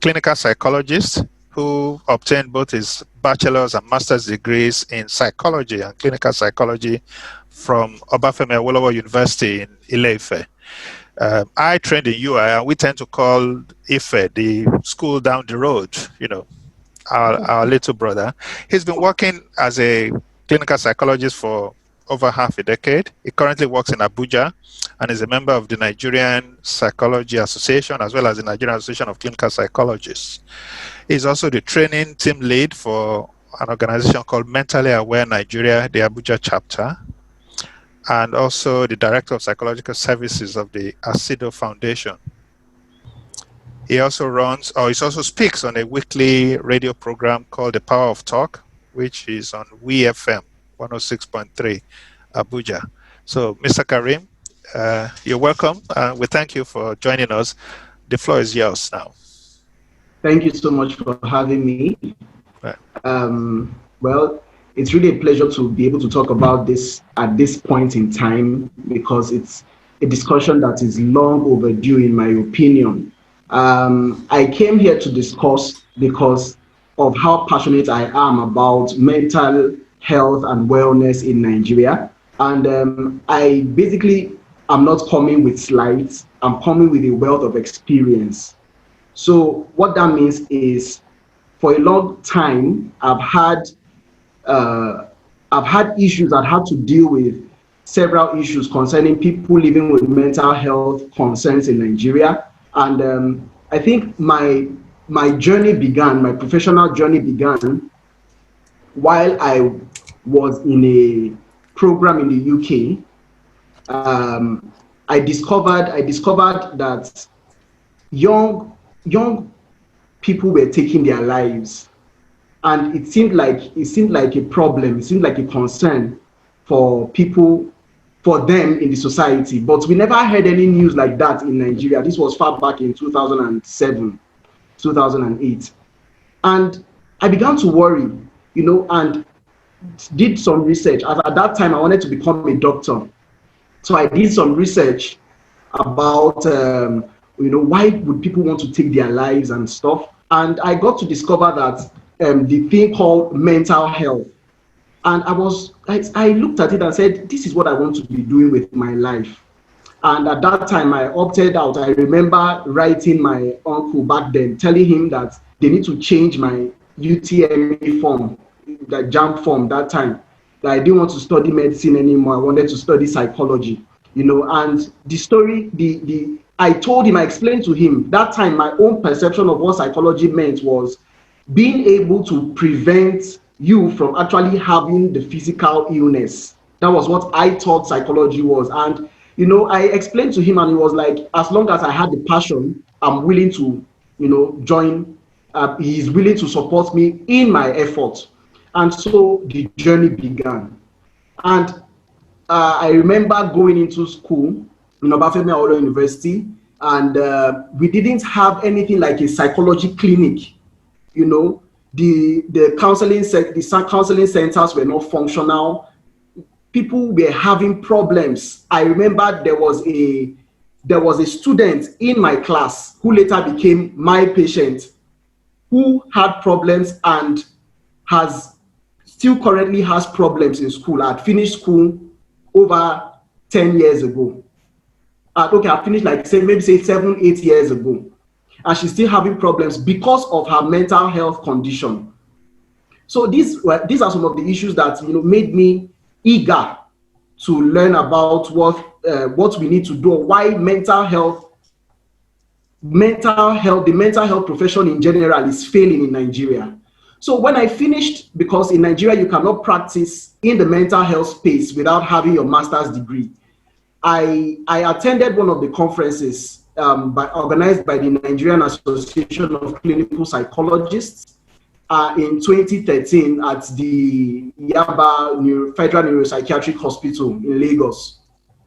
clinical psychologist who obtained both his bachelor's and master's degrees in psychology and clinical psychology from Obafemi Awolowo University in Ile-Ife. I trained in UI, and we tend to call Ife the school down the road, our little brother. He's been working as a clinical psychologist for over half a decade. He currently works in Abuja and is a member of the Nigerian Psychology Association, as well as the Nigerian Association of Clinical Psychologists. He's also the training team lead for an organization called Mentally Aware Nigeria, the Abuja chapter, and also the Director of Psychological Services of the Asido Foundation. He also speaks on a weekly radio program called The Power of Talk, which is on WeFM 106.3 Abuja. So, Mr. Karim, you're welcome. We thank you for joining us. The floor is yours now. Thank you so much for having me. Right. Well, it's really a pleasure to be able to talk about this at this point in time, because it's a discussion that is long overdue, in my opinion. I came here to discuss because of how passionate I am about mental health and wellness in Nigeria. And I basically I'm not coming with slides. I'm coming with a wealth of experience. So what that means is, for a long time, I've had issues. I've had to deal with several issues concerning people living with mental health concerns in Nigeria. And I think my journey began, my professional journey began while I was in a program in the UK. I discovered that young people were taking their lives, and it seemed like a problem. It seemed like a concern for people, for them in the society. But we never heard any news like that in Nigeria. This was far back in 2007, 2008, and I began to worry, and did some research. At that time, I wanted to become a doctor, so I did some research about why would people want to take their lives and stuff. And I got to discover that the thing called mental health. And I looked at it and said, this is what I want to be doing with my life. And at that time, I opted out. I remember writing my uncle back then, telling him that they need to change my UTME form, the JAMB form that time. That I didn't want to study medicine anymore. I wanted to study psychology, and the story, I told him, I explained to him that time my own perception of what psychology meant was being able to prevent you from actually having the physical illness. That was what I thought psychology was. And, I explained to him, and he was like, as long as I had the passion, I'm willing to, join. He's willing to support me in my effort. And so the journey began. And I remember going into school in Obafemi Awolowo University, and we didn't have anything like a psychology clinic. The counseling centers were not functional. People were having problems. I remember there was a student in my class who later became my patient, who had problems and still currently has problems in school. I had finished school over 10 years ago. I finished maybe 7, 8 years ago. And she's still having problems because of her mental health condition. So these are some of the issues that made me eager to learn about what we need to do, why the mental health profession in general is failing in Nigeria. So when I finished, because in Nigeria you cannot practice in the mental health space without having your master's degree, I attended one of the conferences organized by the Nigerian Association of Clinical Psychologists in 2013 at the Yaba Federal Neuropsychiatric Hospital in Lagos.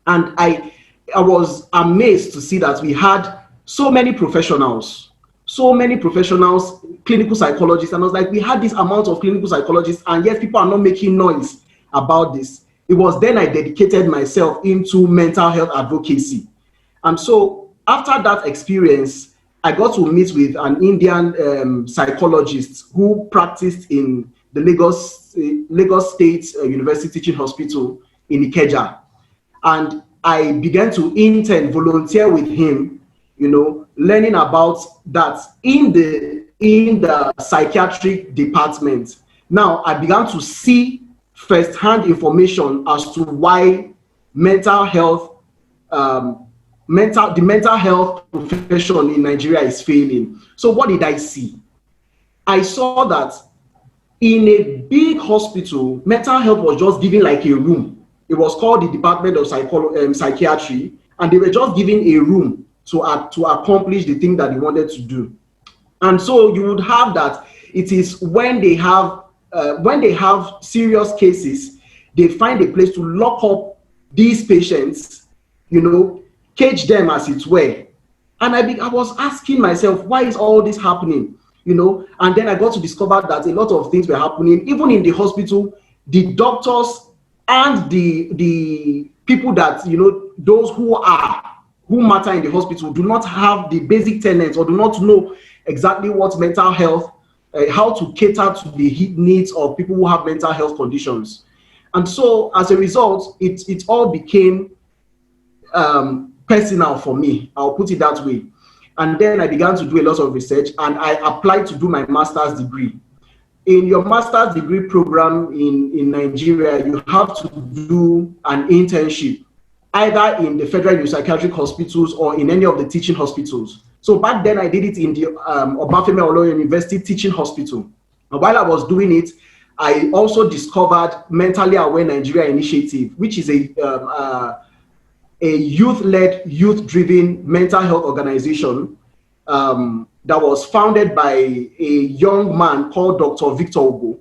And I was amazed to see that we had so many professionals, clinical psychologists. And I was like, we had this amount of clinical psychologists, and yet people are not making noise about this. It was then I dedicated myself into mental health advocacy. And so after that experience, I got to meet with an Indian psychologist who practiced in the Lagos State University Teaching Hospital in Ikeja. And I began to volunteer with him, learning about that in the psychiatric department. Now I began to see first-hand information as to why the mental health profession in Nigeria is failing. So what did I see? I saw that in a big hospital, mental health was just given like a room. It was called the Department of Psychiatry, and they were just given a room to accomplish the thing that they wanted to do. And so you would have that. It is when they have serious cases, they find a place to lock up these patients, cage them as it were. And I was asking myself, why is all this happening? And then I got to discover that a lot of things were happening, even in the hospital. The doctors and the people that, those who matter in the hospital do not have the basic tenets, or do not know exactly what mental health, how to cater to the needs of people who have mental health conditions. And so as a result, it all became personal for me. I'll put it that way. And then I began to do a lot of research, and I applied to do my master's degree. In your master's degree program in Nigeria, you have to do an internship, either in the federal neuropsychiatric hospitals or in any of the teaching hospitals. So back then I did it in the Obafemi Awolowo University Teaching Hospital. And while I was doing it, I also discovered Mentally Aware Nigeria Initiative, which is a youth-led, youth-driven mental health organization that was founded by a young man called Dr. Victor Ogo,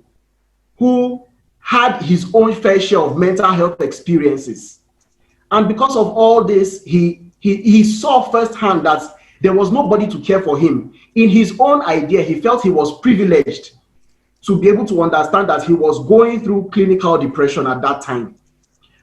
who had his own fair share of mental health experiences. And because of all this, he saw firsthand that there was nobody to care for him. In his own idea, he felt he was privileged to be able to understand that he was going through clinical depression at that time.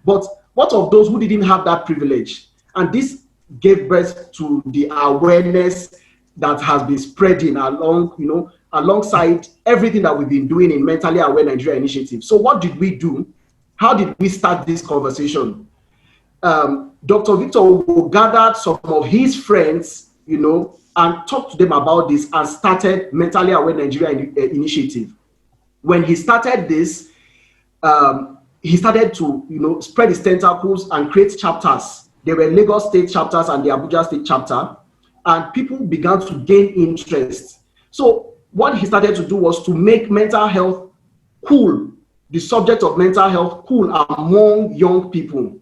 But what of those who didn't have that privilege? And this gave birth to the awareness that has been spreading alongside everything that we've been doing in Mentally Aware Nigeria Initiative. So what did we do? How did we start this conversation? Dr. Victor Ogo gathered some of his friends, and talked to them about this and started Mentally Aware Nigeria Initiative. When he started this, he started to spread his tentacles and create chapters. There were Lagos State chapters and the Abuja State chapter, and people began to gain interest. So what he started to do was to make mental health cool, the subject of mental health cool among young people.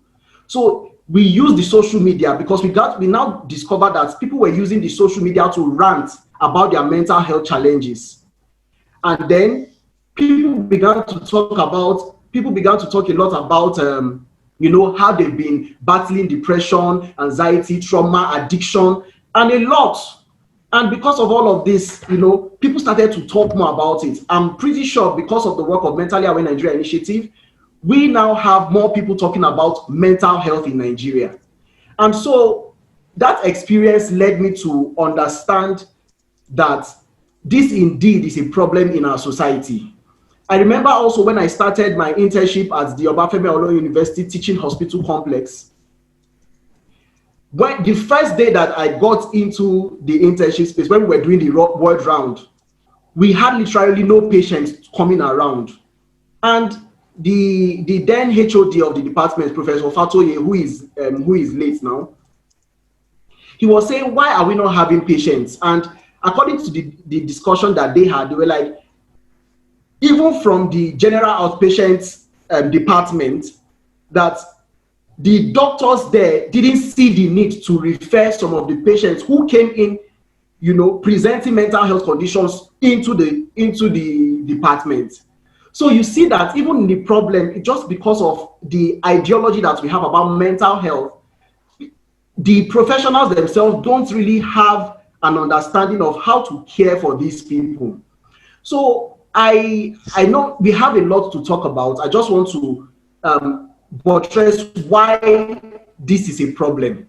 So we used the social media because we now discovered that people were using the social media to rant about their mental health challenges. And then people began to talk a lot about how they've been battling depression, anxiety, trauma, addiction, and a lot. And because of all of this, people started to talk more about it. I'm pretty sure because of the work of Mentally Aware Nigeria Initiative, we now have more people talking about mental health in Nigeria. And so that experience led me to understand that this indeed is a problem in our society. I remember also when I started my internship at the Obafemi Awolowo University Teaching Hospital Complex, when the first day that I got into the internship space, when we were doing the world round, we had literally no patients coming around. And the then HOD of the department, Professor Fatoye, who is late now, he was saying, why are we not having patients? And according to the discussion that they had, they were like, even from the general outpatient department, that the doctors there didn't see the need to refer some of the patients who came in, presenting mental health conditions into the department. So you see that even in the problem, just because of the ideology that we have about mental health, the professionals themselves don't really have an understanding of how to care for these people. So I know we have a lot to talk about. I just want to buttress why this is a problem.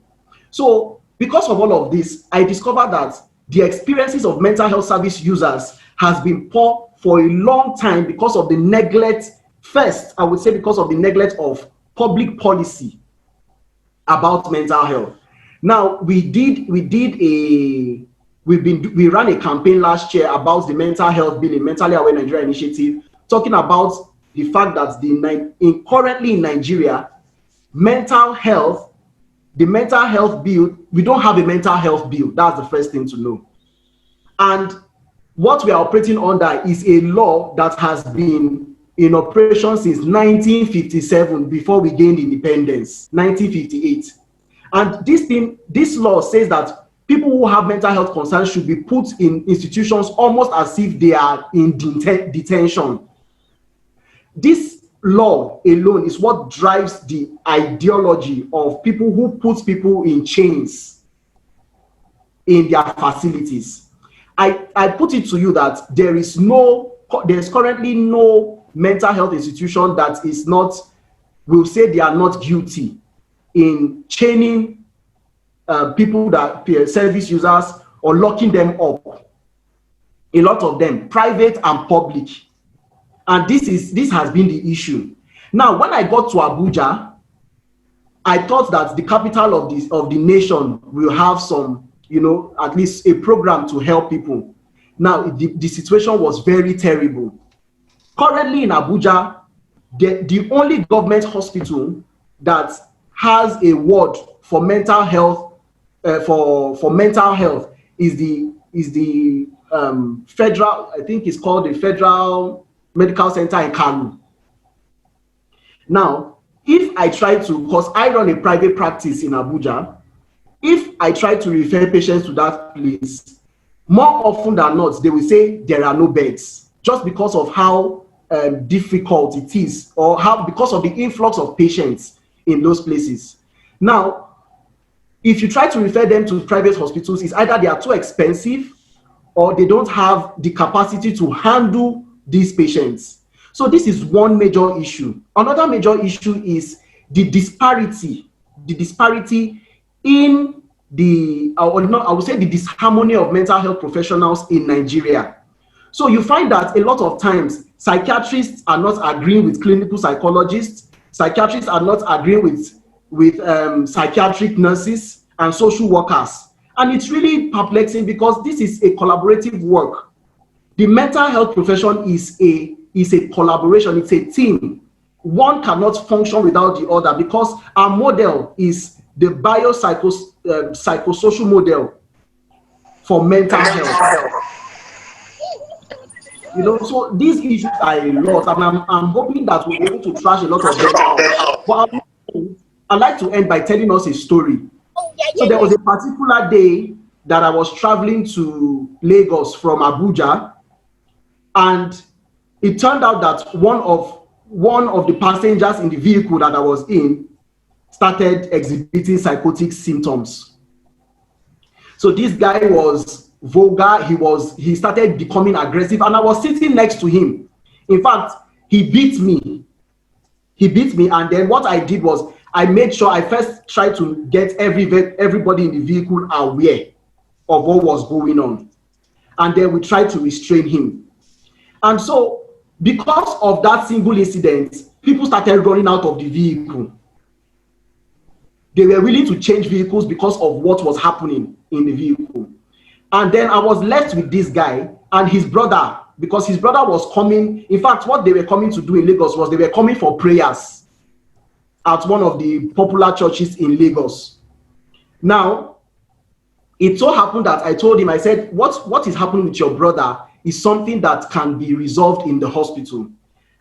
So because of all of this, I discovered that the experiences of mental health service users has been poor for a long time because of the neglect. First, I would say because of the neglect of public policy about mental health. Now, we ran a campaign last year about the mental health bill in Mentally Aware Nigeria Initiative, talking about the fact that currently in Nigeria, the mental health bill, we don't have a mental health bill. That's the first thing to know. And what we are operating under is a law that has been in operation since 1957, before we gained independence, 1958. And this law says that people who have mental health concerns should be put in institutions almost as if they are in detention. This law alone is what drives the ideology of people who put people in chains in their facilities. I put it to you that there's currently no mental health institution that is not, will say they are not guilty in chaining people that service users or locking them up. A lot of them, private and public. And this has been the issue. Now, when I got to Abuja, I thought that the capital of the nation will have some, at least a program to help people. Now, the situation was very terrible. Currently in Abuja, the only government hospital that has a ward for mental health, for mental health is the federal, I think it's called the Federal Medical Center in Kanu. Now, if I try to, because I run a private practice in Abuja, if I try to refer patients to that place, more often than not, they will say there are no beds, just because of how difficult it is, or because of the influx of patients in those places. Now, if you try to refer them to private hospitals, it's either they are too expensive or they don't have the capacity to handle these patients. So this is one major issue. Another major issue is the disparity in I would say the disharmony of mental health professionals in Nigeria. So you find that a lot of times psychiatrists are not agreeing with clinical psychologists, psychiatrists are not agreeing with psychiatric nurses and social workers. And it's really perplexing because this is a collaborative work. The mental health profession is a collaboration, it's a team. One cannot function without the other because our model is the psychosocial model for mental health. So these issues are a lot, and I'm hoping that we'll be able to trash a lot of them out. But I'd like to end by telling us a story. So there was a particular day that I was traveling to Lagos from Abuja, and it turned out that one of the passengers in the vehicle that I was in started exhibiting psychotic symptoms. So this guy was vulgar, he started becoming aggressive, and I was sitting next to him. In fact, he beat me, and then what I did was I made sure I first tried to get everybody in the vehicle aware of what was going on, and then we tried to restrain him. And so because of that single incident, people started running out of the vehicle. They were willing to change vehicles because of what was happening in the vehicle. And then I was left with this guy and his brother, because his brother was coming. In fact, what they were coming to do in Lagos was they were coming for prayers at one of the popular churches in Lagos. Now, it so happened that I told him, I said, what is happening with your brother is something that can be resolved in the hospital.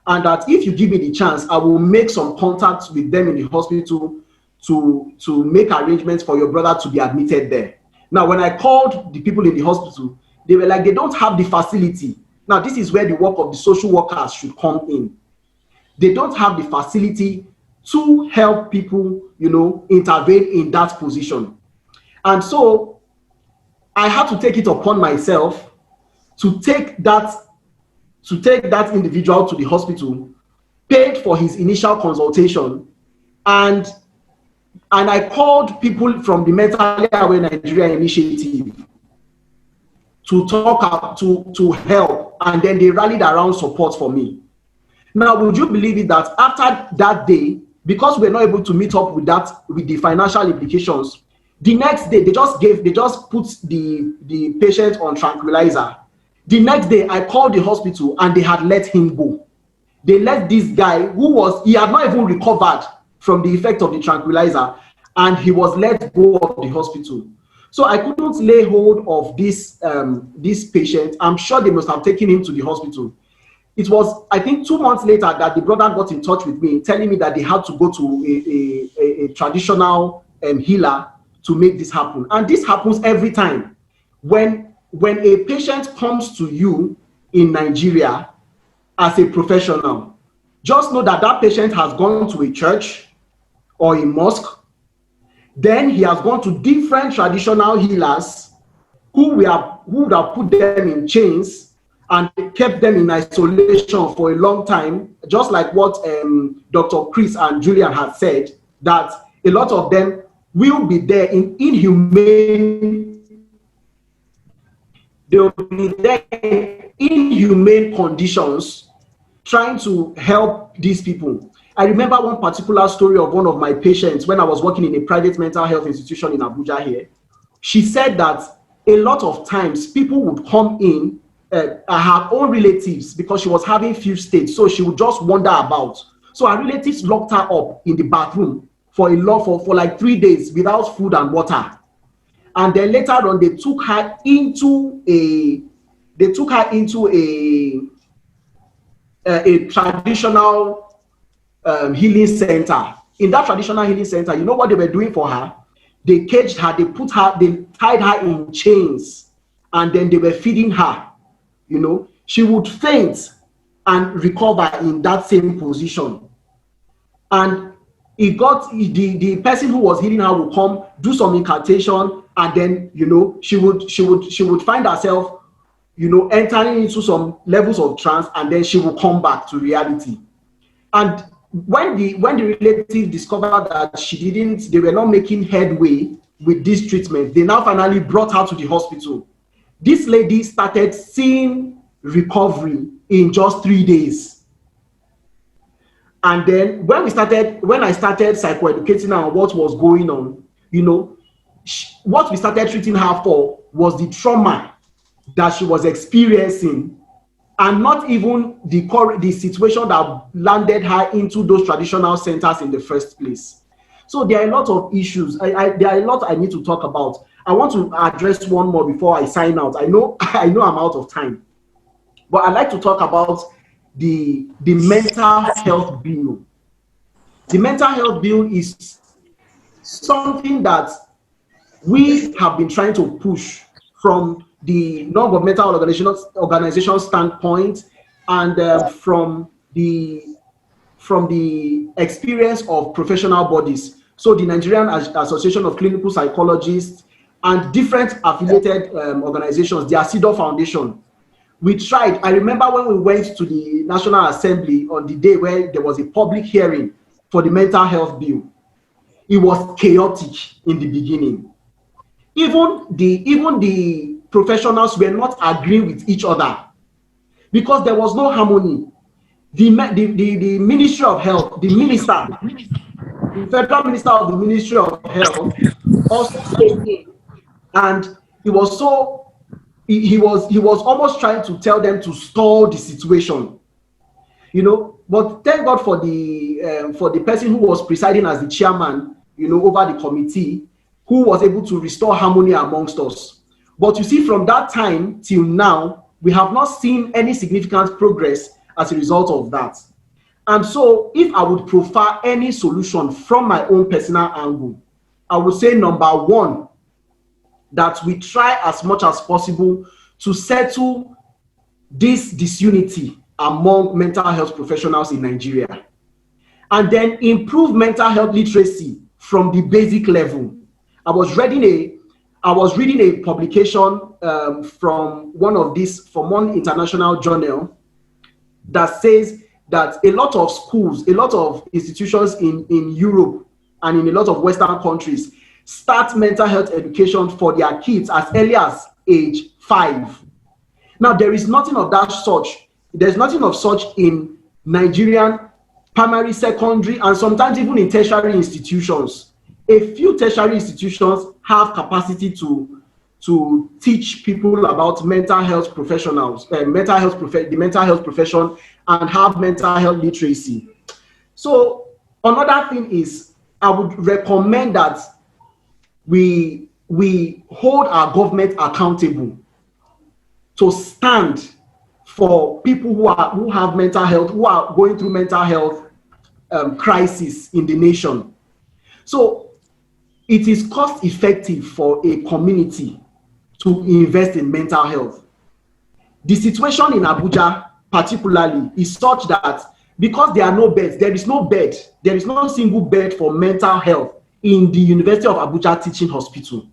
And that if you give me the chance, I will make some contacts with them in the hospital to make arrangements for your brother to be admitted there. Now, when I called the people in the hospital, they were like, they don't have the facility. Now, this is where the work of the social workers should come in. They don't have the facility to help people, intervene in that position. And so I had to take it upon myself to take that individual to the hospital, paid for his initial consultation, and I called people from the Mentally Aware Nigeria Initiative to talk to help, and then they rallied around support for me. Now, would you believe it that after that day, because we're not able to meet up with the financial implications, the next day they just put the patient on tranquilizer. The next day I called the hospital and they had let him go. They let this guy he had not even recovered from the effect of the tranquilizer, and he was let go of the hospital. So I couldn't lay hold of this patient. I'm sure they must have taken him to the hospital. It was, I think, 2 months later that the brother got in touch with me, telling me that they had to go to a traditional healer to make this happen. And this happens every time. When a patient comes to you in Nigeria as a professional, just know that that patient has gone to a church or a mosque. Then he has gone to different traditional healers who would have put them in chains and kept them in isolation for a long time, just like what Dr. Chris and Julian had said, that a lot of them will be there in inhumane conditions, trying to help these people. I remember one particular story of one of my patients when I was working in a private mental health institution in Abuja here. She said that a lot of times people would come in, her own relatives, because she was having fifth stage, so she would just wander about. So her relatives locked her up in the bathroom for like 3 days without food and water. And then later on, they took her into a traditional healing center. In that traditional healing center, you know what they were doing for her? They caged her, they tied her in chains, and then they were feeding her. You know, she would faint and recover in that same position. And the person who was healing her would come, do some incantation, and then, you know, she would find herself, you know, entering into some levels of trance, and then she will come back to reality. And when the relative discovered that they were not making headway with this treatment, they now finally brought her to the hospital. This lady started seeing recovery in just 3 days. And then when I started psychoeducating her on what was going on, you know, what we started treating her for was the trauma that she was experiencing, and not even the situation that landed her into those traditional centers in the first place. So there are a lot of issues. There are a lot I need to talk about. I want to address one more before I sign out. I know I'm out of time, but I'd like to talk about the mental health bill. The mental health bill is something that we have been trying to push from the non-governmental organization standpoint, and from the experience of professional bodies. So the Nigerian Association of Clinical Psychologists and different affiliated organizations, the ACIDO Foundation. We tried. I remember when we went to the National Assembly on the day where there was a public hearing for the mental health bill. It was chaotic in the beginning. Even the professionals were not agreeing with each other because there was no harmony. The Ministry of Health, the Federal Minister of the Ministry of Health also came in, and he was almost trying to tell them to stall the situation, you know. But thank God for the person who was presiding as the chairman, you know, over the committee, who was able to restore harmony amongst us. But you see, from that time till now, we have not seen any significant progress as a result of that. And so if I would profile any solution from my own personal angle, I would say, number one, that we try as much as possible to settle this disunity among mental health professionals in Nigeria, and then improve mental health literacy from the basic level. I was reading a publication from one international journal that says that a lot of schools, a lot of institutions in Europe and in a lot of Western countries start mental health education for their kids as early as age 5. Now, there is nothing of that such. There's nothing of such in Nigerian primary, secondary, and sometimes even in tertiary institutions. A few tertiary institutions have capacity to teach people about mental health professionals, the mental health profession, and have mental health literacy. So another thing is, I would recommend that we hold our government accountable to stand for people who have mental health, who are going through mental health crisis in the nation. So it is cost effective for a community to invest in mental health. The situation in Abuja particularly is such that because there are no beds, there is no single bed for mental health in the University of Abuja Teaching Hospital.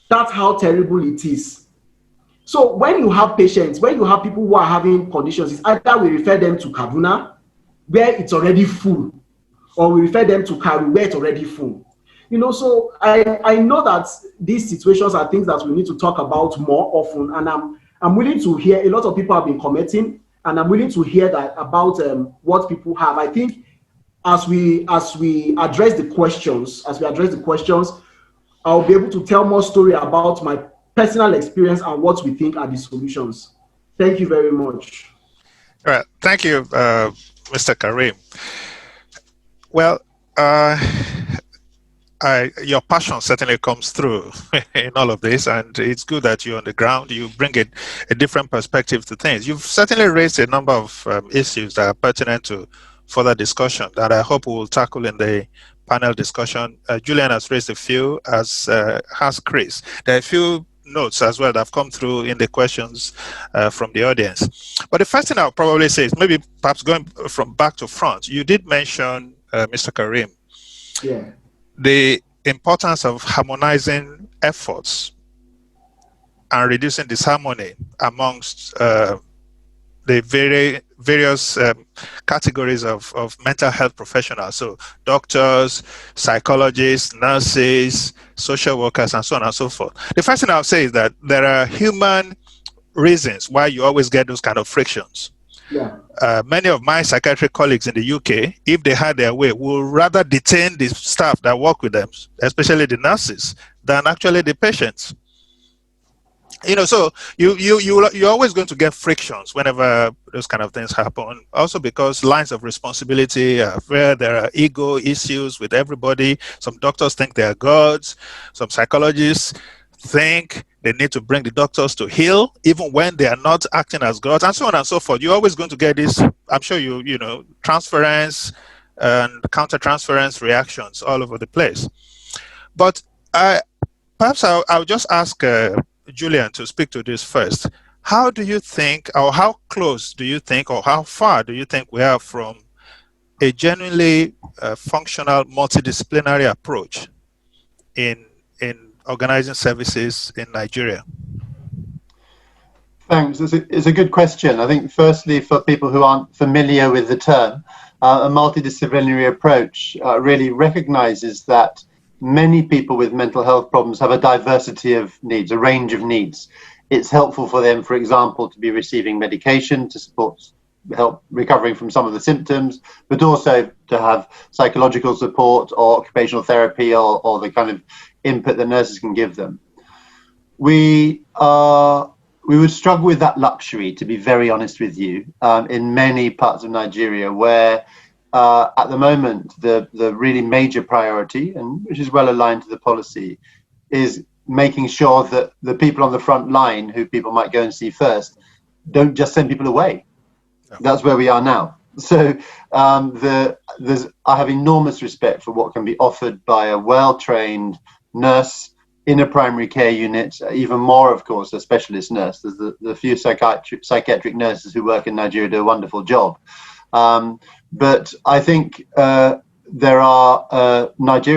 That's how terrible it is. So when you have patients, when you have people who are having conditions, it's either we refer them to Kaduna, where it's already full, or we refer them to Karu, where it's already full. You know, so I know that these situations are things that we need to talk about more often, and I'm willing to hear. A lot of people have been commenting, and I'm willing to hear that about what people have. I think as we address the questions, I'll be able to tell more story about my personal experience and what we think are the solutions. Thank you very much. All right. Thank you, Mr. Karim. Well, your passion certainly comes through in all of this, and it's good that you're on the ground. You bring a different perspective to things. You've certainly raised a number of issues that are pertinent to further discussion that I hope we will tackle in the panel discussion. Julian has raised a few, as has Chris. There are a few notes as well that have come through in the questions from the audience. But the first thing I'll probably say is maybe perhaps going from back to front. You did mention, Mr. Karim, the importance of harmonizing efforts and reducing disharmony amongst the various categories of mental health professionals. So doctors, psychologists, nurses, social workers, and so on and so forth. The first thing I'll say is that there are human reasons why you always get those kind of frictions. Many of my psychiatric colleagues in the UK, if they had their way, will rather detain the staff that work with them, especially the nurses, than actually the patients. So you're always going to get frictions whenever those kind of things happen. Also because lines of responsibility are where there are ego issues with everybody. Some doctors think they are gods. Some psychologists think they need to bring the doctors to heel, even when they are not acting as gods, and so on and so forth. You're always going to get this, I'm sure you know, transference and counter-transference reactions all over the place. But perhaps I'll just ask Julian to speak to this first. How do you think, or how close do you think, or how far do you think we are from a genuinely functional multidisciplinary approach in organizing services in Nigeria? Thanks. It's a good question. I think firstly, for people who aren't familiar with the term, a multidisciplinary approach really recognizes that many people with mental health problems have a diversity of needs, a range of needs. It's helpful for them, for example, to be receiving medication to help recovering from some of the symptoms, but also to have psychological support or occupational therapy or the kind of input that nurses can give them. We would struggle with that luxury, to be very honest with you, in many parts of Nigeria, where at the moment the really major priority, and which is well aligned to the policy, is making sure that the people on the front line, who people might go and see first, don't just send people away. No. That's where we are now. So I have enormous respect for what can be offered by a well-trained nurse in a primary care unit, even more, of course, a specialist nurse. There's the few psychiatric nurses who work in Nigeria do a wonderful job. But I think Nigeria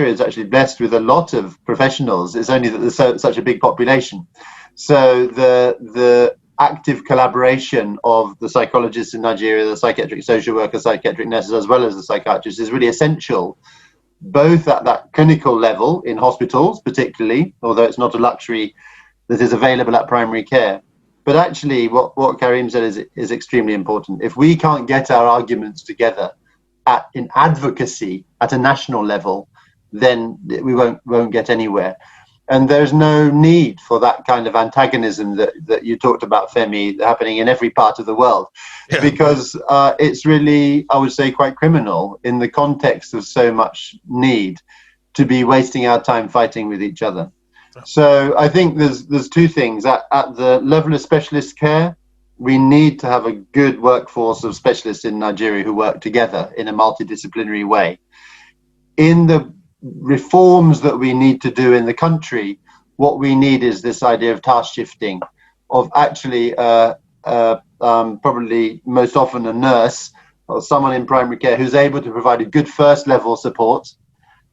is actually blessed with a lot of professionals. It's only that there's such a big population. So the active collaboration of the psychologists in Nigeria, the psychiatric social workers, psychiatric nurses, as well as the psychiatrists, is really essential, both at that clinical level in hospitals particularly, although it's not a luxury that is available at primary care. But actually what Karim said is extremely important. If we can't get our arguments together in advocacy at a national level, then we won't get anywhere. And there's no need for that kind of antagonism that you talked about, Femi, happening in every part of the world, because it's really, I would say, quite criminal in the context of so much need to be wasting our time fighting with each other. So I think there's two things. At the level of specialist care, we need to have a good workforce of specialists in Nigeria who work together in a multidisciplinary way. In the reforms that we need to do in the country, what we need is this idea of task shifting, of actually probably most often a nurse or someone in primary care who's able to provide a good first level support,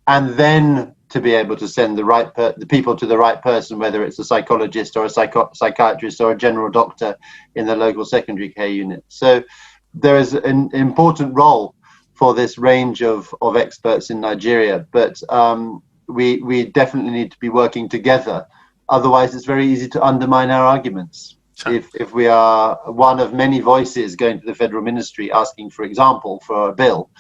and then to be able to send the people to the right person, whether it's a psychologist or a psychiatrist or a general doctor in the local secondary care unit. So there is an important role for this range of experts in Nigeria, but we definitely need to be working together. Otherwise, it's very easy to undermine our arguments. Sure. If we are one of many voices going to the federal ministry asking, for example, for a bill,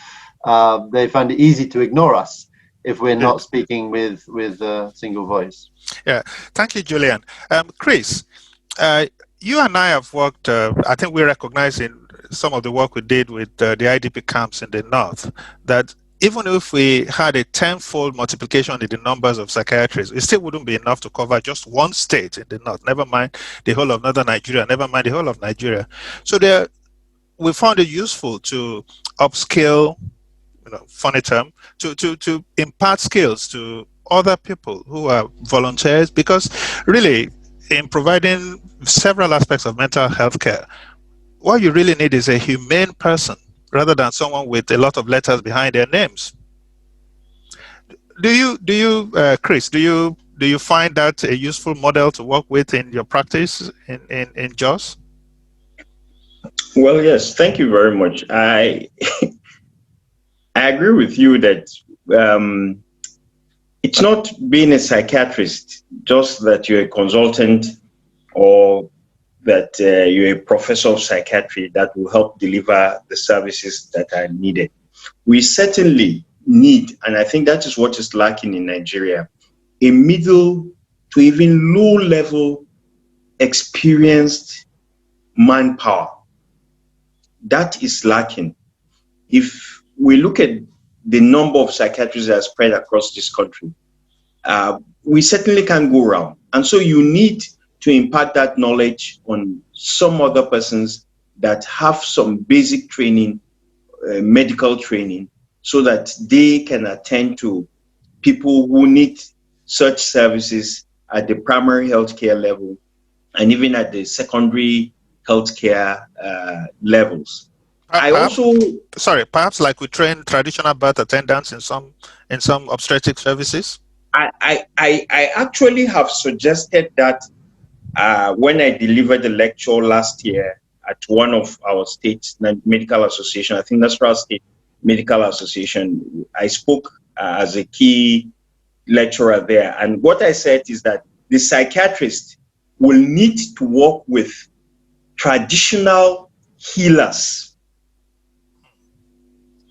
they find it easy to ignore us if we're not speaking with a single voice. Yeah, thank you, Julian. Chris, you and I have worked, I think we recognize in some of the work we did with the IDP camps in the north that even if we had a tenfold multiplication in the numbers of psychiatrists, it still wouldn't be enough to cover just one state in the north, never mind the whole of northern Nigeria, never mind the whole of Nigeria. So we found it useful to upskill, funny term, to impart skills to other people who are volunteers, because really in providing several aspects of mental health care, what you really need is a humane person rather than someone with a lot of letters behind their names. Do you, Chris, do you find that a useful model to work with in your practice in JOS? Well, yes, thank you very much. I agree with you that it's not being a psychiatrist, just that you're a consultant or that you're a professor of psychiatry that will help deliver the services that are needed. We certainly need, and I think that is what is lacking in Nigeria, a middle to even low-level experienced manpower. That is lacking. If we look at the number of psychiatrists that are spread across this country, we certainly can't go around. And so you need to impart that knowledge on some other persons that have some basic training, medical training, so that they can attend to people who need such services at the primary healthcare level and even at the secondary healthcare levels. Perhaps like we train traditional birth attendants in some obstetric services. I actually have suggested that when I delivered the lecture last year at one of our state's medical association, I think Nasarawa State Medical Association, I spoke as a key lecturer there. And what I said is that the psychiatrist will need to work with traditional healers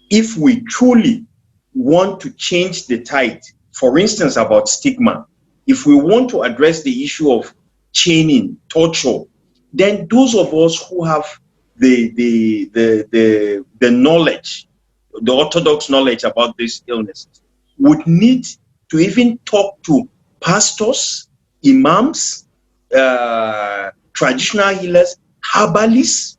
if we truly want to change the tide. For instance, about stigma, if we want to address the issue of chaining, torture, then those of us who have the knowledge, the orthodox knowledge about this illness, would need to even talk to pastors, imams, traditional healers, herbalists,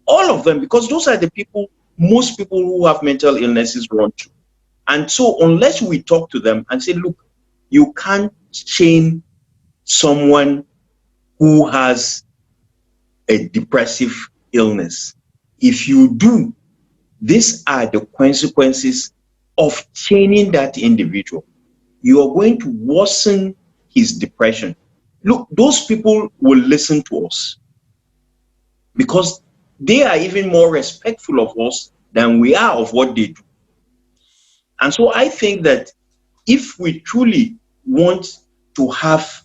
all of them, because those are the people, most people who have mental illnesses run to. And so unless we talk to them and say, look, you can't chain someone who has a depressive illness. If you do, these are the consequences of chaining that individual. You are going to worsen his depression. Look, those people will listen to us because they are even more respectful of us than we are of what they do. And so I think that if we truly want to have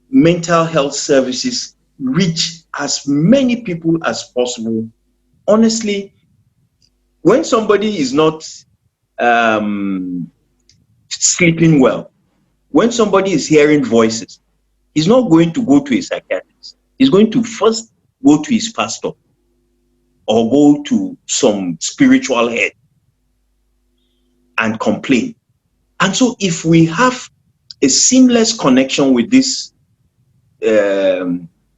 mental health services reach as many people as possible, honestly, when somebody is not sleeping well, when somebody is hearing voices, he's not going to go to a psychiatrist. He's going to first go to his pastor or go to some spiritual head and complain. And so if we have a seamless connection with this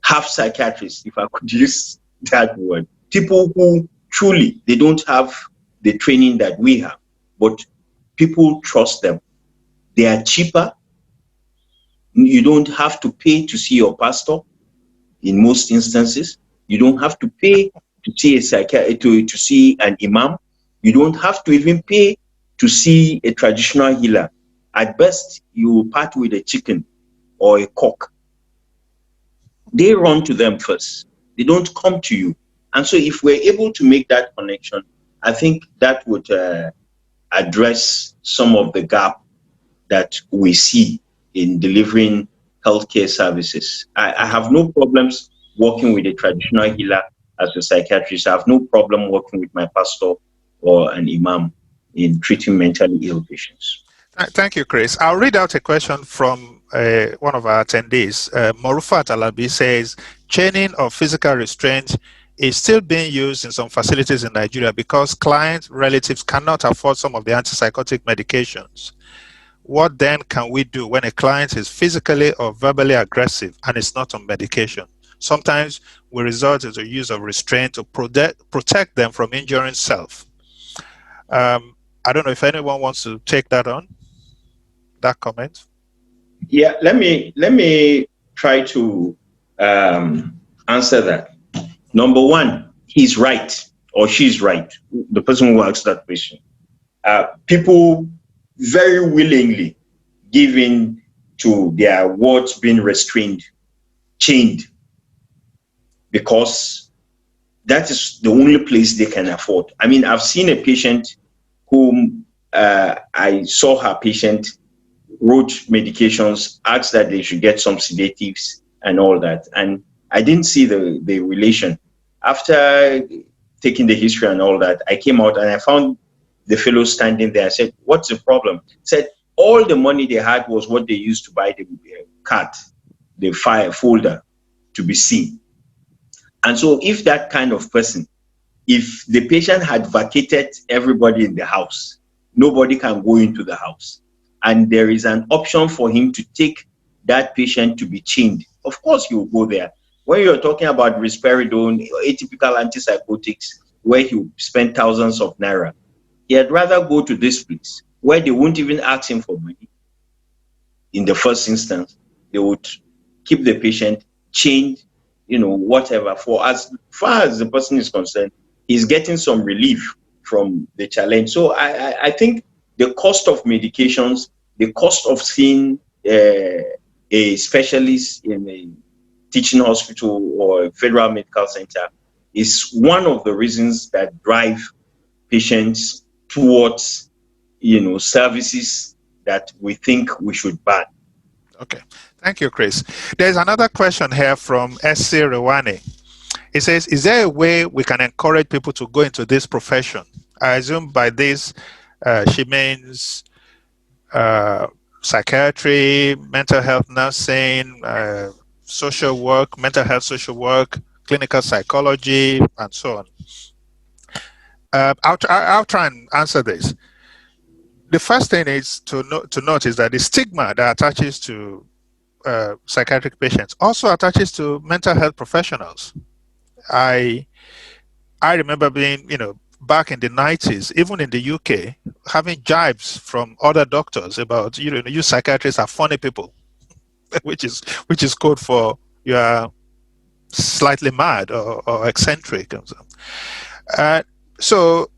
half psychiatrists, if I could use that word, people who truly, they don't have the training that we have, but people trust them. They are cheaper. You don't have to pay to see your pastor in most instances. You don't have to pay to see a to see an imam. You don't have to even pay to see a traditional healer. At best, you part with a chicken or a cock. They run to them first. They don't come to you. And so if we're able to make that connection, I think that would address some of the gap that we see in delivering healthcare services. I have no problems working with a traditional healer as a psychiatrist. I have no problem working with my pastor or an imam in treating mentally ill patients. Thank you, Chris. I'll read out a question from one of our attendees. Morufat Alabi says, chaining of physical restraint is still being used in some facilities in Nigeria because client relatives cannot afford some of the antipsychotic medications. What then can we do when a client is physically or verbally aggressive and is not on medication? Sometimes we resort to the use of restraint to protect them from injuring self. I don't know if anyone wants to take that on, that comment. Yeah, let me try to answer that. Number one, he's right or she's right. The person who asked that question. People very willingly give in to their words being restrained, chained, because that is the only place they can afford. I mean, I've seen a patient whom I saw her patient wrote medications, asked that they should get some sedatives and all that. And I didn't see the relation. After taking the history and all that, I came out and I found the fellow standing there. I said, what's the problem? He said, all the money they had was what they used to buy the card, the file folder to be seen. And so if that kind of person, if the patient had vacated everybody in the house, nobody can go into the house. And there is an option for him to take that patient to be chained. Of course, he will go there. When you're talking about risperidone, atypical antipsychotics, where he will spend thousands of naira, he'd rather go to this place where they won't even ask him for money. In the first instance, they would keep the patient chained, whatever. For as far as the person is concerned, he's getting some relief from the challenge. So I think the cost of medications, the cost of seeing a specialist in a teaching hospital or a federal medical center is one of the reasons that drive patients towards, services that we think we should ban. Okay, thank you, Chris. There's another question here from S.C. Rewani. He says, is there a way we can encourage people to go into this profession? I assume by this she means psychiatry, mental health nursing, social work, mental health social work, clinical psychology, and so on. I'll try and answer this. The first thing is to note is that the stigma that attaches to psychiatric patients also attaches to mental health professionals. I remember being, back in the 90s, even in the UK, having jibes from other doctors about, you psychiatrists are funny people, which is code for you are slightly mad or eccentric. So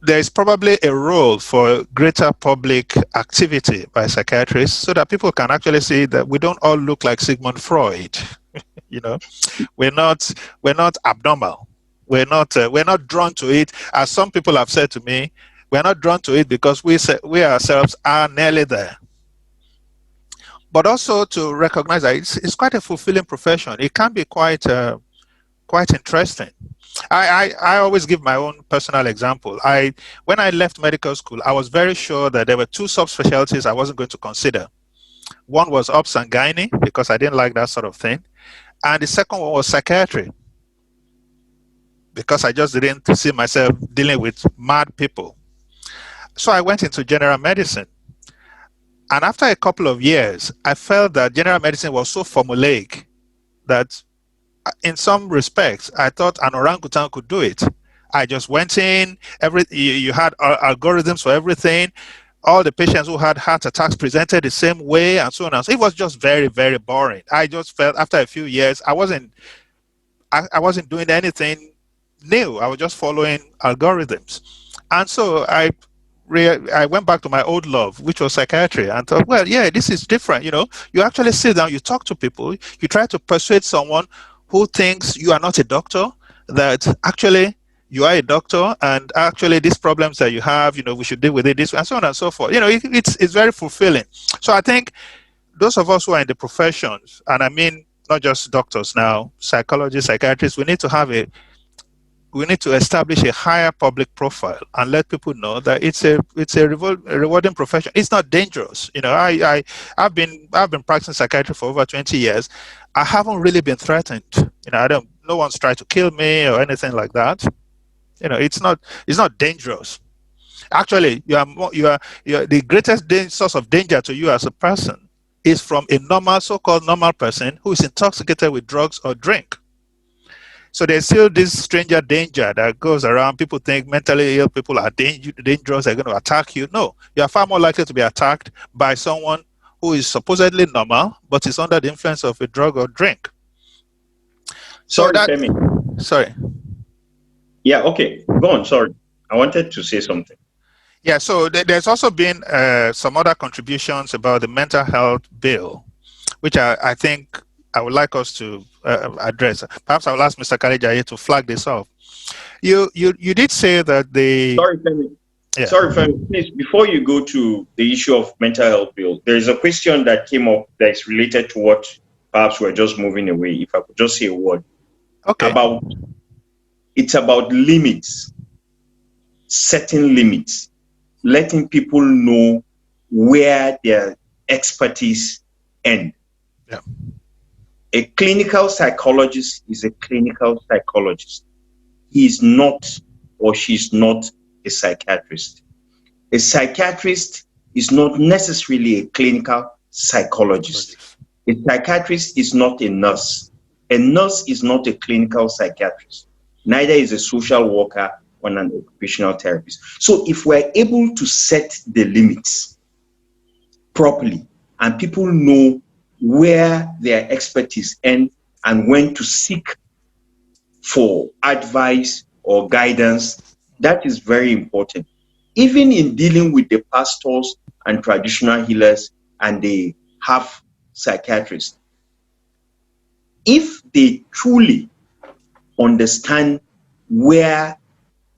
there is probably a role for greater public activity by psychiatrists so that people can actually see that we don't all look like Sigmund Freud. We're not abnormal. We're not drawn to it, as some people have said to me. We're not drawn to it because we ourselves are nearly there. But also to recognize that it's quite a fulfilling profession. It can be quite interesting. I always give my own personal example. When I left medical school, I was very sure that there were two subspecialties I wasn't going to consider. One was obs and gynae, because I didn't like that sort of thing. And the second one was psychiatry, because I just didn't see myself dealing with mad people. So I went into general medicine. And after a couple of years, I felt that general medicine was so formulaic that in some respects, I thought an orangutan could do it. I just went in, you had algorithms for everything. All the patients who had heart attacks presented the same way, and so on and so. It was just very, very boring. I just felt after a few years, I wasn't doing anything new. I was just following algorithms. And so I went back to my old love, which was psychiatry, and thought, well, yeah, this is different. You actually sit down, you talk to people, you try to persuade someone who thinks you are not a doctor, that actually you are a doctor, and actually these problems that you have, we should deal with it this way, and so on and so forth. It's very fulfilling. So I think those of us who are in the professions, and I mean not just doctors now, psychologists, psychiatrists, we need to have a we need to establish a higher public profile and let people know that it's a rewarding profession. It's not dangerous. You know, I've been practicing psychiatry for over 20 years. I haven't really been threatened. You know, no one's tried to kill me or anything like that. You know, it's not dangerous. Actually, you are the greatest source of danger to you as a person is from a normal, so-called normal person who is intoxicated with drugs or drink. So there's still this stranger danger that goes around. People think mentally ill people are dangerous, they're going to attack you. No, you are far more likely to be attacked by someone who is supposedly normal, but is under the influence of a drug or drink. So sorry. Yeah, okay, go on, sorry. I wanted to say something. Yeah, so there's also been some other contributions about the mental health bill, which I think I would like us to address. Perhaps I'll ask Mr. Kalejaye to flag this off. You did say that the... Sorry, Femi. Yeah. Sorry, Femi. Please, before you go to the issue of mental health bill, there is a question that came up that is related to what perhaps we're just moving away. If I could just say a word. Okay. It's about limits, setting limits, letting people know where their expertise ends. Yeah. A clinical psychologist is a clinical psychologist. He is not or she's not a psychiatrist. A psychiatrist is not necessarily a clinical psychologist. A psychiatrist is not a nurse. A nurse is not a clinical psychiatrist. Neither is a social worker or an occupational therapist. So if we're able to set the limits properly and people know where their expertise ends and when to seek for advice or guidance, that is very important. Even in dealing with the pastors and traditional healers and the half psychiatrists, if they truly understand where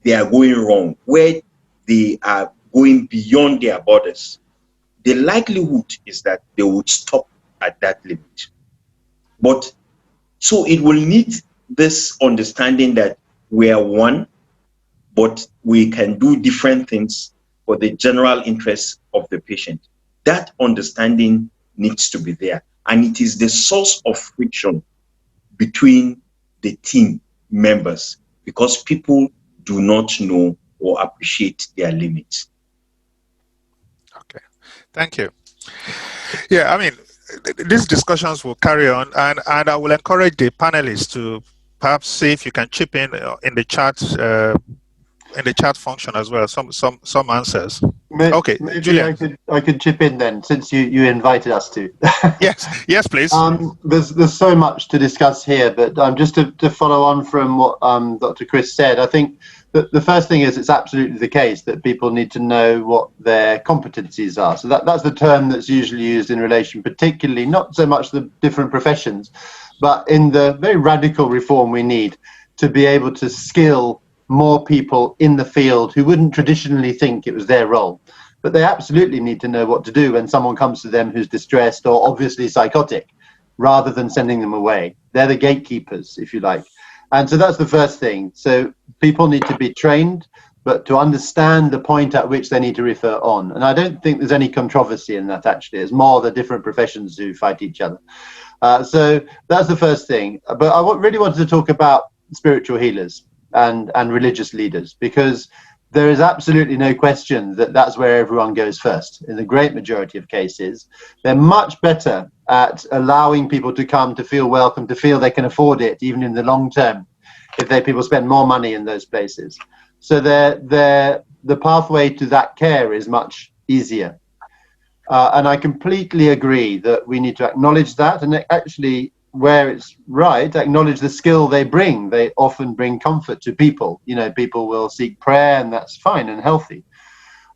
they are going wrong, where they are going beyond their borders, the likelihood is that they would stop at that limit. But so it will need this understanding that we are one, but we can do different things for the general interest of the patient. That understanding needs to be there. And it is the source of friction between the team members because people do not know or appreciate their limits. Okay, thank you. Yeah, I mean, these discussions will carry on, and I will encourage the panelists to perhaps see if you can chip in the chat function as well. Some answers. Okay, maybe Julian. I could chip in then, since you invited us to. yes, please. There's so much to discuss here, but just to follow on from what Dr. Chris said, I think that the first thing is it's absolutely the case that people need to know what their competencies are. So that's the term that's usually used in relation, particularly not so much the different professions, but in the very radical reform we need to be able to skill more people in the field who wouldn't traditionally think it was their role. But they absolutely need to know what to do when someone comes to them who's distressed or obviously psychotic, rather than sending them away. They're the gatekeepers, if you like. And so that's the first thing. So people need to be trained, but to understand the point at which they need to refer on. And I don't think there's any controversy in that, actually. It's more the different professions who fight each other. So that's the first thing. But I really wanted to talk about spiritual healers and religious leaders, because there is absolutely no question that that's where everyone goes first. In the great majority of cases, they're much better at allowing people to come, to feel welcome, to feel they can afford it, even in the long term, if people spend more money in those places. So the pathway to that care is much easier. And I completely agree that we need to acknowledge that, and actually, where it's right, acknowledge the skill they bring. They often bring comfort to people. You know, people will seek prayer, and that's fine and healthy.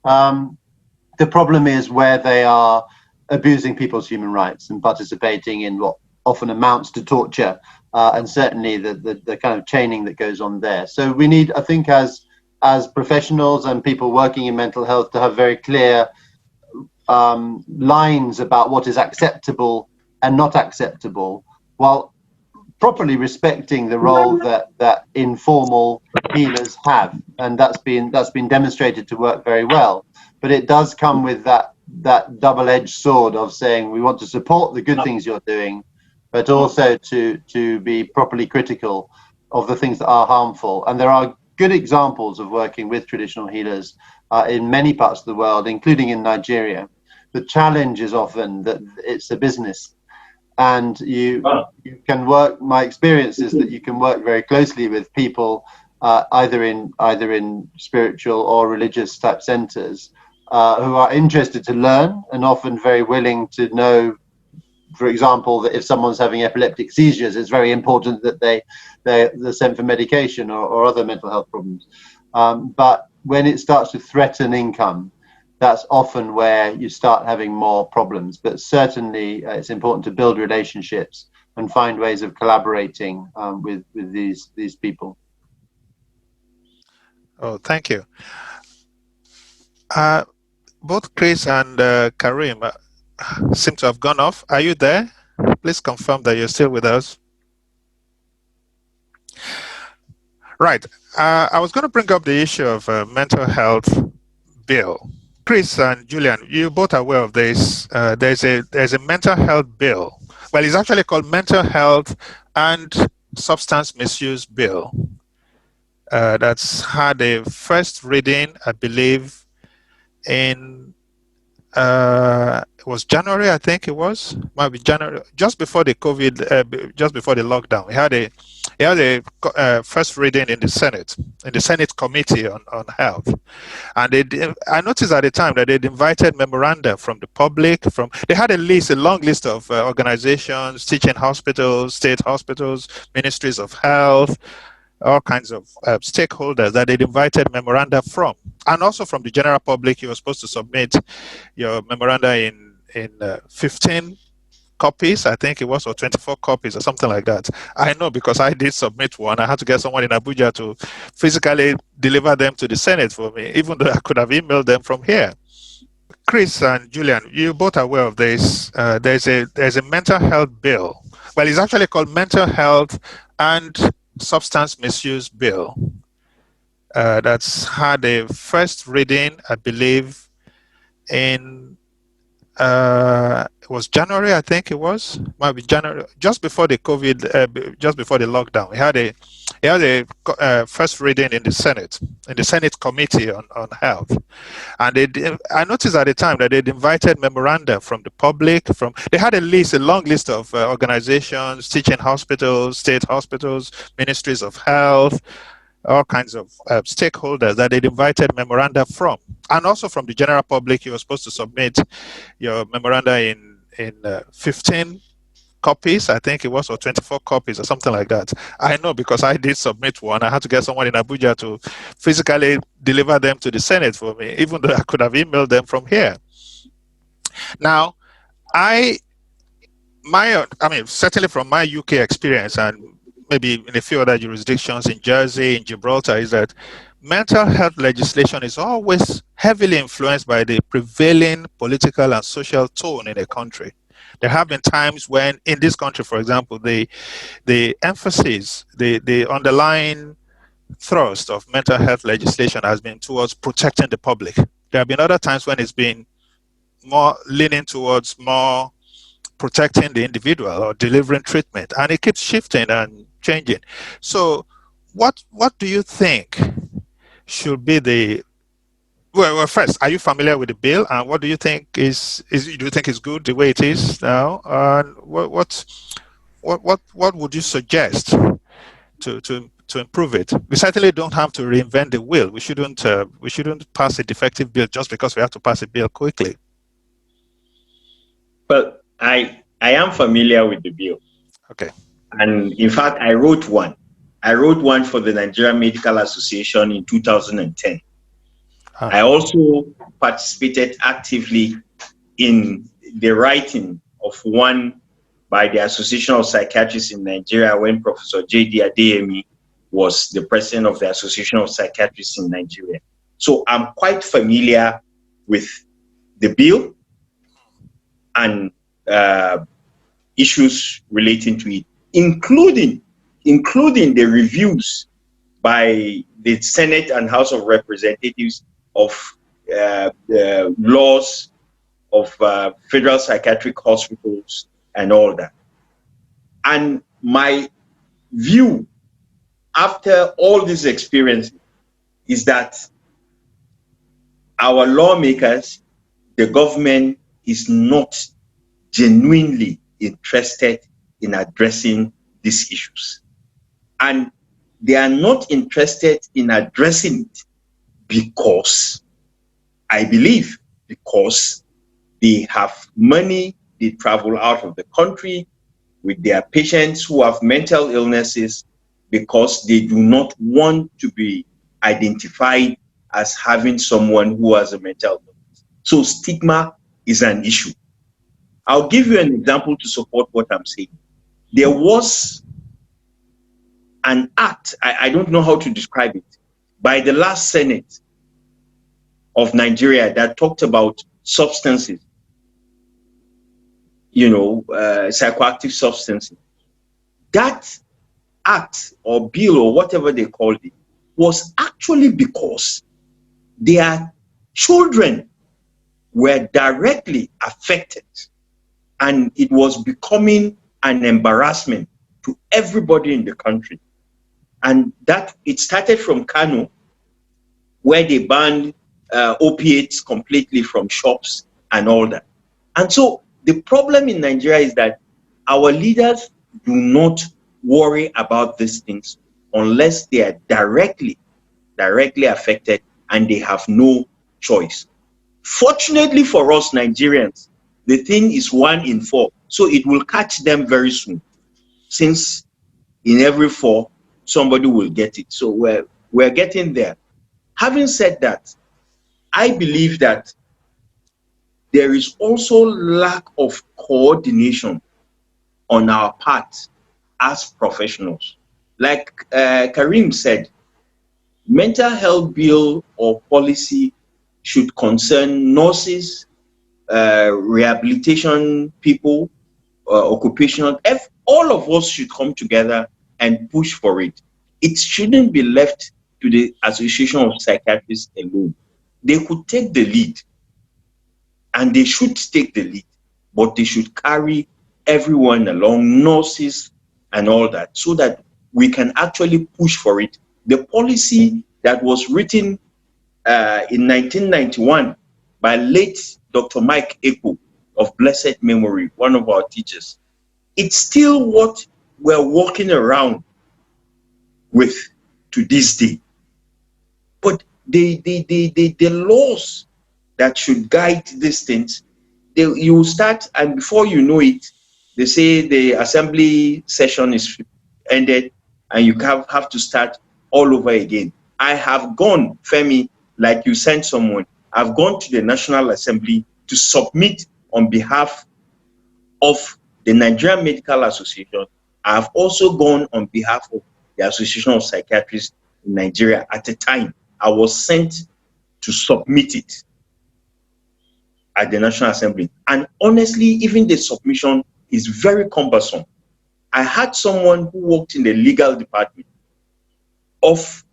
The problem is where they are abusing people's human rights and participating in what often amounts to torture, and certainly the kind of chaining that goes on there. So we need, I think, as professionals and people working in mental health, to have very clear lines about what is acceptable and not acceptable, while properly respecting the role that informal healers have, and that's been demonstrated to work very well. But it does come with that double-edged sword of saying we want to support the good things you're doing, but also to be properly critical of the things that are harmful. And there are good examples of working with traditional healers in many parts of the world, including in Nigeria. The challenge is often that it's a business, and you can work. My experience is that you can work very closely with people either in spiritual or religious type centers who are interested to learn and often very willing to know. For example, that if someone's having epileptic seizures, it's very important that they're sent for medication or other mental health problems. But when it starts to threaten income, that's often where you start having more problems. But certainly, it's important to build relationships and find ways of collaborating with these people. Oh, thank you. Both Chris and Karim seem to have gone off. Are you there? Please confirm that you're still with us. Right. I was going to bring up the issue of mental health bill. Chris and Julian, you both are aware of this. There's a mental health bill. Well, it's actually called Mental Health and Substance Misuse Bill. That's had a first reading, I believe, in it was January, I think it was. Might be January, just before the COVID, just before the lockdown. We had a first reading in the Senate Committee on Health, and I noticed at the time that they'd invited memoranda from the public. They had a long list of organizations, teaching hospitals, state hospitals, ministries of health, all kinds of stakeholders that they'd invited memoranda from, and also from the general public. You were supposed to submit your memoranda in 15 copies, I think it was, or 24 copies or something like that. I know because I did submit one. I had to get someone in Abuja to physically deliver them to the Senate for me, even though I could have emailed them from here. Chris and Julian, you both are aware of this. There's a mental health bill. Well, it's actually called Mental Health and Substance Misuse Bill. That's had a first reading, I believe, in it was January, I think it was. Might be January, just before the COVID, just before the lockdown. We had a first reading in the Senate Committee on Health, and I noticed at the time that they'd invited memoranda from the public. They had a long list of organizations, teaching hospitals, state hospitals, ministries of health, all kinds of stakeholders that they'd invited memoranda from, and also from the general public. You were supposed to submit your memoranda in 15 copies, I think it was, or 24 copies or something like that. I know because I did submit one. I had to get someone in Abuja to physically deliver them to the Senate for me, even though I could have emailed them from here. Now, I mean, certainly from my UK experience, and maybe in a few other jurisdictions in Jersey, in Gibraltar, is that mental health legislation is always heavily influenced by the prevailing political and social tone in a country. There have been times when, in this country, for example, the emphasis, the underlying thrust of mental health legislation has been towards protecting the public. There have been other times when it's been more leaning towards more protecting the individual or delivering treatment, and it keeps shifting and changing. So what do you think should be the well, first, are you familiar with the bill, and what do you think do you think it's good the way it is now? And what would you suggest to improve it? We certainly don't have to reinvent the wheel. We shouldn't pass a defective bill just because we have to pass a bill quickly. Well, I am familiar with the bill. Okay. And in fact, I wrote one. I wrote one for the Nigerian Medical Association in 2010. I also participated actively in the writing of one by the Association of Psychiatrists in Nigeria when Professor J.D. Adeyemi was the president of the Association of Psychiatrists in Nigeria. So I'm quite familiar with the bill and issues relating to it. including the reviews by the Senate and House of Representatives of laws of federal psychiatric hospitals and all that. And my view after all this experience is that our lawmakers, the government, is not genuinely interested in addressing these issues. And they are not interested in addressing it because, I believe, because they have money, they travel out of the country with their patients who have mental illnesses because they do not want to be identified as having someone who has a mental illness. So stigma is an issue. I'll give you an example to support what I'm saying. There was an act, I don't know how to describe it, by the last Senate of Nigeria that talked about substances, psychoactive substances. That act or bill or whatever they called it was actually because their children were directly affected, and it was becoming an embarrassment to everybody in the country. And that it started from Kano, where they banned opiates completely from shops and all that. And so the problem in Nigeria is that our leaders do not worry about these things unless they are directly affected and they have no choice. Fortunately for us Nigerians, the thing is 1 in 4, so it will catch them very soon, since in every 4 somebody will get it. So we're getting there. Having said that, I believe that there is also lack of coordination on our part as professionals. Like Karim said, mental health bill or policy should concern nurses, rehabilitation people, occupational, all of us should come together and push for it. It shouldn't be left to the Association of Psychiatrists alone. They could take the lead, and they should take the lead, but they should carry everyone along, nurses and all that, so that we can actually push for it. The policy that was written in 1991 by late Dr. Mike Eko of blessed memory, one of our teachers, it's still what we're walking around with to this day. But the laws that should guide these things, you start, and before you know it, they say the assembly session is ended and you have to start all over again. I have gone, Femi, like you sent someone, I've gone to the National Assembly to submit on behalf of the Nigerian Medical Association. I've also gone on behalf of the Association of Psychiatrists in Nigeria. At the time, I was sent to submit it at the National Assembly. And honestly, even the submission is very cumbersome. I had someone who worked in the legal department of,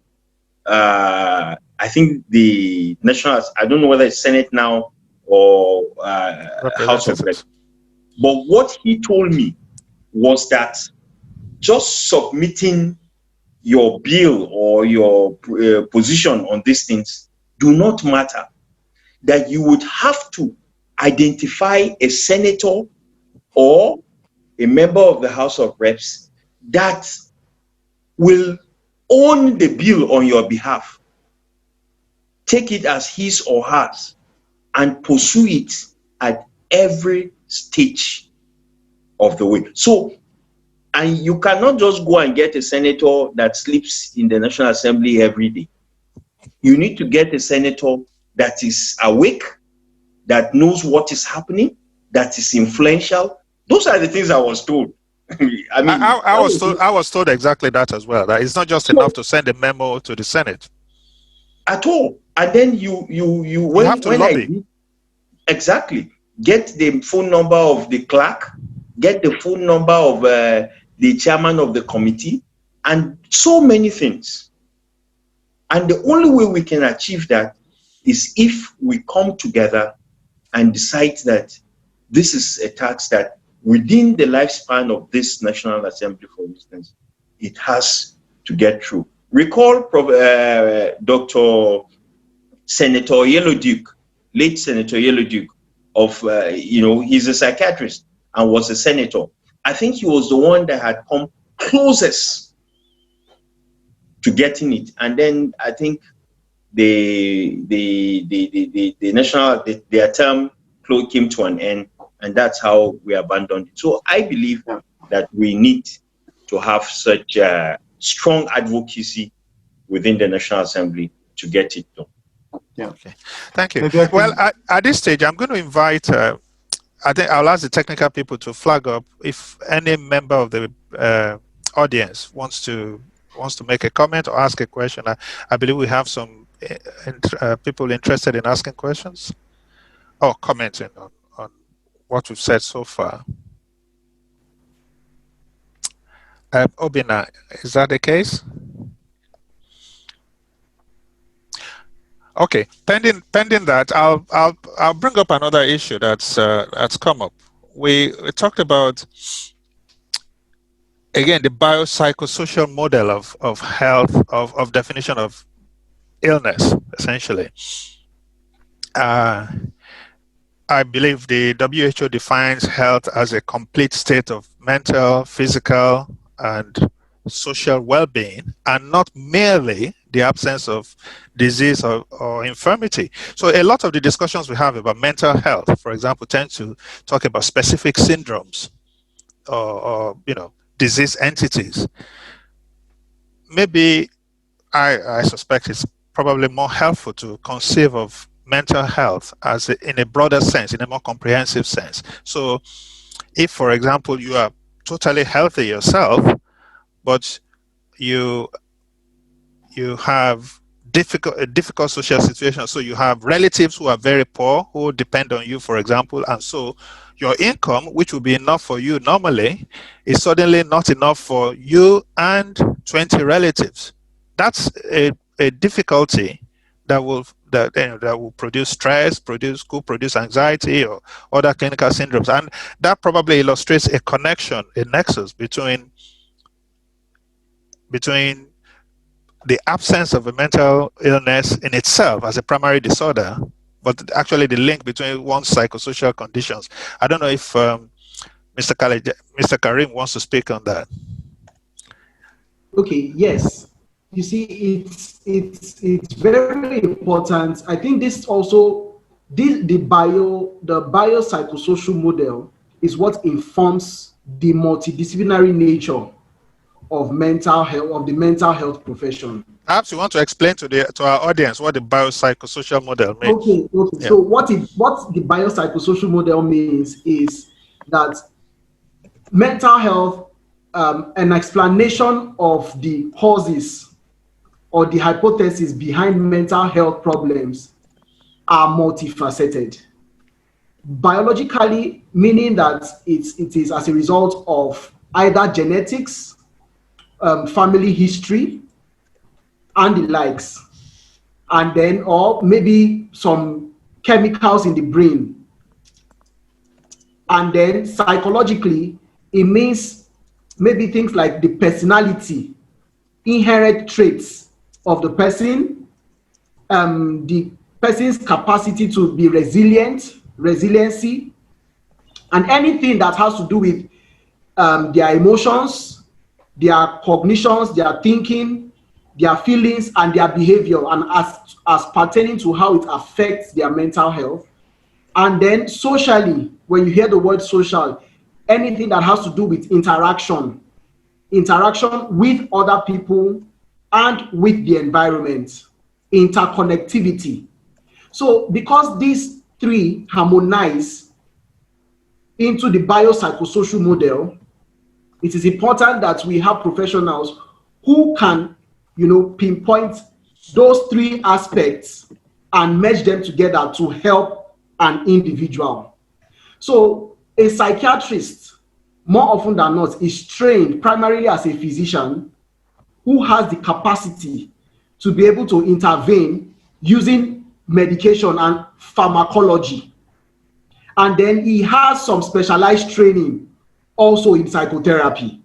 I think the National, I don't know whether it's Senate now or House of Reps. But what he told me was that just submitting your bill or your position on these things do not matter. That you would have to identify a senator or a member of the House of Reps that will own the bill on your behalf, take it as his or hers, and pursue it at every stage of the way. So, and you cannot just go and get a senator that sleeps in the National Assembly every day. You need to get a senator that is awake, that knows what is happening, that is influential. Those are the things I was told. I mean, I was told exactly that as well. That it's not just enough to send a memo to the Senate at all. And then you have to lobby. Exactly. Get the phone number of the clerk, get the phone number of the chairman of the committee, and so many things. And the only way we can achieve that is if we come together and decide that this is a task that within the lifespan of this National Assembly, for instance, it has to get through. Recall Dr. Senator Yellow Duke, late Senator Yellow Duke, of, he's a psychiatrist and was a senator. I think he was the one that had come closest to getting it. And then I think the their term came to an end, and that's how we abandoned it. So I believe that we need to have such strong advocacy within the National Assembly to get it done. Yeah. Okay. Thank you. Well, at this stage, I'm going to invite, I think I'll ask the technical people to flag up if any member of the audience wants to make a comment or ask a question. I believe we have some people interested in asking questions or commenting on what we've said so far. Obina, is that the case? Okay, pending that, I'll bring up another issue that's come up. We talked about, again, the biopsychosocial model of health, of definition of illness, essentially. I believe the WHO defines health as a complete state of mental, physical, and social well-being, and not merely the absence of disease or infirmity. So a lot of the discussions we have about mental health, for example, tend to talk about specific syndromes or disease entities. Maybe I suspect it's probably more helpful to conceive of mental health as in a broader sense, in a more comprehensive sense. So if, for example, you are totally healthy yourself, but you have a difficult social situation, so you have relatives who are very poor who depend on you, for example, and so your income, which will be enough for you normally, is suddenly not enough for you and 20 relatives. That's a difficulty that will produce stress, could produce anxiety or other clinical syndromes, and that probably illustrates a connection, a nexus between the absence of a mental illness in itself as a primary disorder, but actually the link between one's psychosocial conditions. I don't know if Mr. Karim wants to speak on that. Okay, yes. You see, it's very important. I think this also, the biopsychosocial model is what informs the multidisciplinary nature of mental health, of the mental health profession. Perhaps you want to explain to our audience what the biopsychosocial model means. Okay. Yeah. So what the biopsychosocial model means is that mental health, an explanation of the causes or the hypothesis behind mental health problems are multifaceted. Biologically, meaning that it is as a result of either genetics, family history, and the likes, and then or maybe some chemicals in the brain. And then psychologically, it means maybe things like the personality, inherent traits of the person, the person's capacity to be resiliency, and anything that has to do with their emotions, their cognitions, their thinking, their feelings, and their behavior, and as pertaining to how it affects their mental health. And then socially, when you hear the word social, anything that has to do with interaction with other people and with the environment, interconnectivity. So because these three harmonize into the biopsychosocial model, it is important that we have professionals who can, pinpoint those three aspects and merge them together to help an individual. So a psychiatrist more often than not, is trained primarily as a physician who has the capacity to be able to intervene using medication and pharmacology. And then he has some specialized training also in psychotherapy.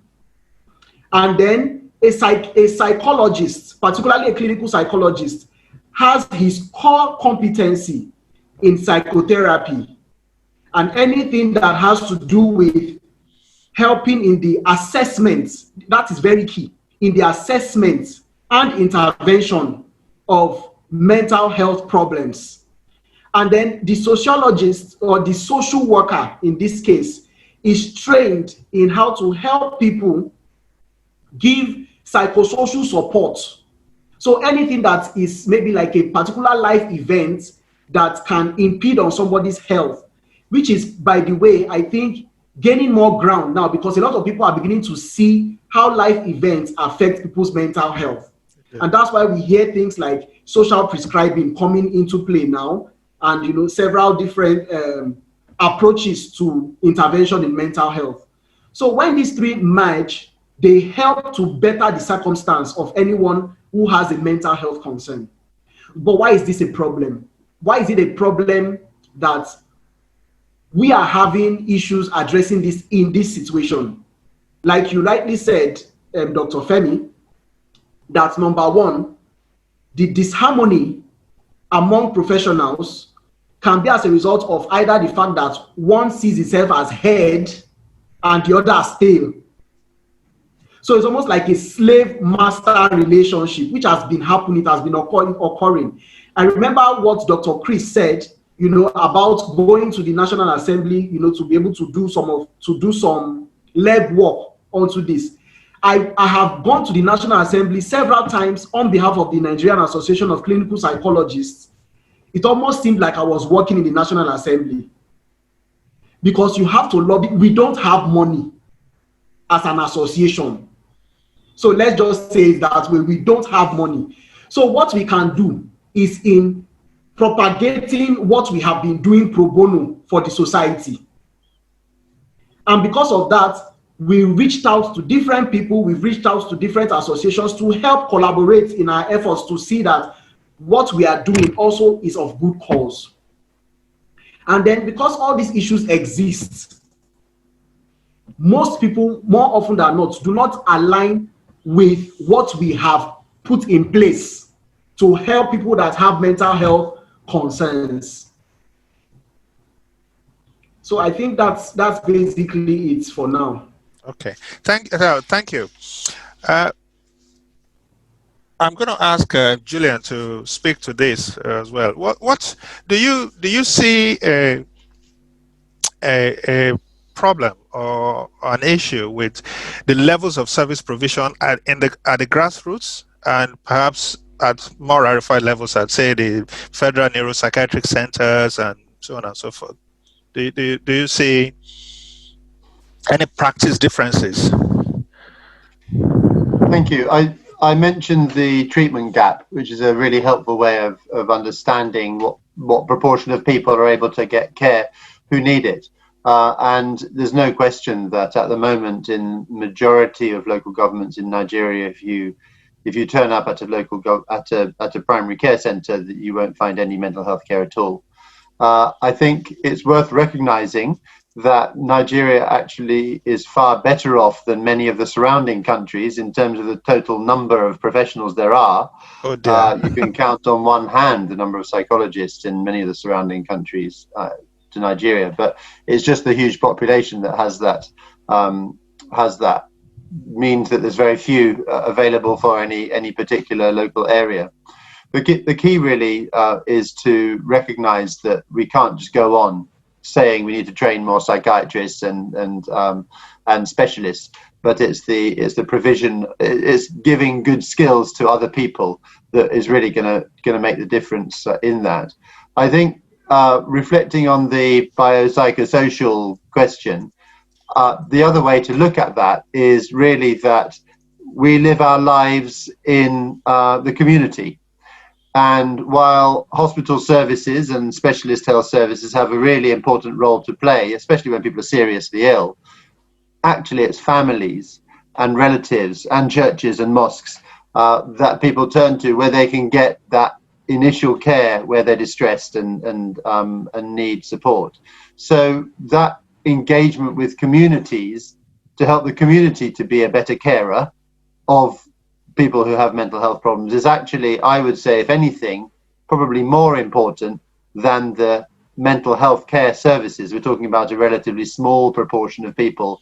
And then a psychologist, particularly a clinical psychologist, has his core competency in psychotherapy and anything that has to do with helping in the assessments. That is very key, in the assessment and intervention of mental health problems. And then the sociologist or the social worker in this case is trained in how to help people give psychosocial support. So anything that is maybe like a particular life event that can impede on somebody's health, which is, by the way, I think gaining more ground now, because a lot of people are beginning to see how life events affect people's mental health. And that's why we hear things like social prescribing coming into play now, and several different approaches to intervention in mental health. So when these three merge, they help to better the circumstance of anyone who has a mental health concern. But why is this a problem? Why is it a problem that we are having issues addressing this in this situation? Like you rightly said, Dr. Femi, that number one, the disharmony among professionals can be as a result of either the fact that one sees itself as head and the other as tail. So it's almost like a slave-master relationship, which has been happening, it has been occurring. I remember what Dr. Chris said, about going to the National Assembly, to be able to do some leg work onto this. I have gone to the National Assembly several times on behalf of the Nigerian Association of Clinical Psychologists. It almost seemed like I was working in the National Assembly, because you have to lobby. We don't have money as an association. So let's just say that we don't have money. So what we can do is in propagating what we have been doing pro bono for the society. And because of that, we reached out to different people, we've reached out to different associations to help collaborate in our efforts to see that what we are doing also is of good cause. And then because all these issues exist, most people, more often than not, do not align with what we have put in place to help people that have mental health concerns. So I think that's basically it for now. Okay, thank you. I'm going to ask Julian to speak to this as well. What do you see a problem or an issue with the levels of service provision at the grassroots, and perhaps at more rarefied levels, I'd say the federal neuropsychiatric centers and so on and so forth? Do you see any practice differences? Thank you. I mentioned the treatment gap, which is a really helpful way of understanding what proportion of people are able to get care who need it. And there's no question that at the moment, in majority of local governments in Nigeria, if you turn up at a primary care centre, that you won't find any mental health care at all. I think it's worth recognizing that Nigeria actually is far better off than many of the surrounding countries in terms of the total number of professionals there are. Oh dear. You can count on one hand the number of psychologists in many of the surrounding countries to Nigeria, but it's just the huge population that has that means that there's very few available for any particular local area. The key really is to recognize that we can't just go on saying we need to train more psychiatrists and specialists, but it's the provision, it's giving good skills to other people that is really going to make the difference in that. I think reflecting on the biopsychosocial question, the other way to look at that is really that we live our lives in the community. And while hospital services and specialist health services have a really important role to play, especially when people are seriously ill, actually it's families and relatives and churches and mosques that people turn to, where they can get that initial care where they're distressed and need support. So that engagement with communities to help the community to be a better carer of people who have mental health problems is actually, I would say, if anything, probably more important than the mental health care services. We're talking about a relatively small proportion of people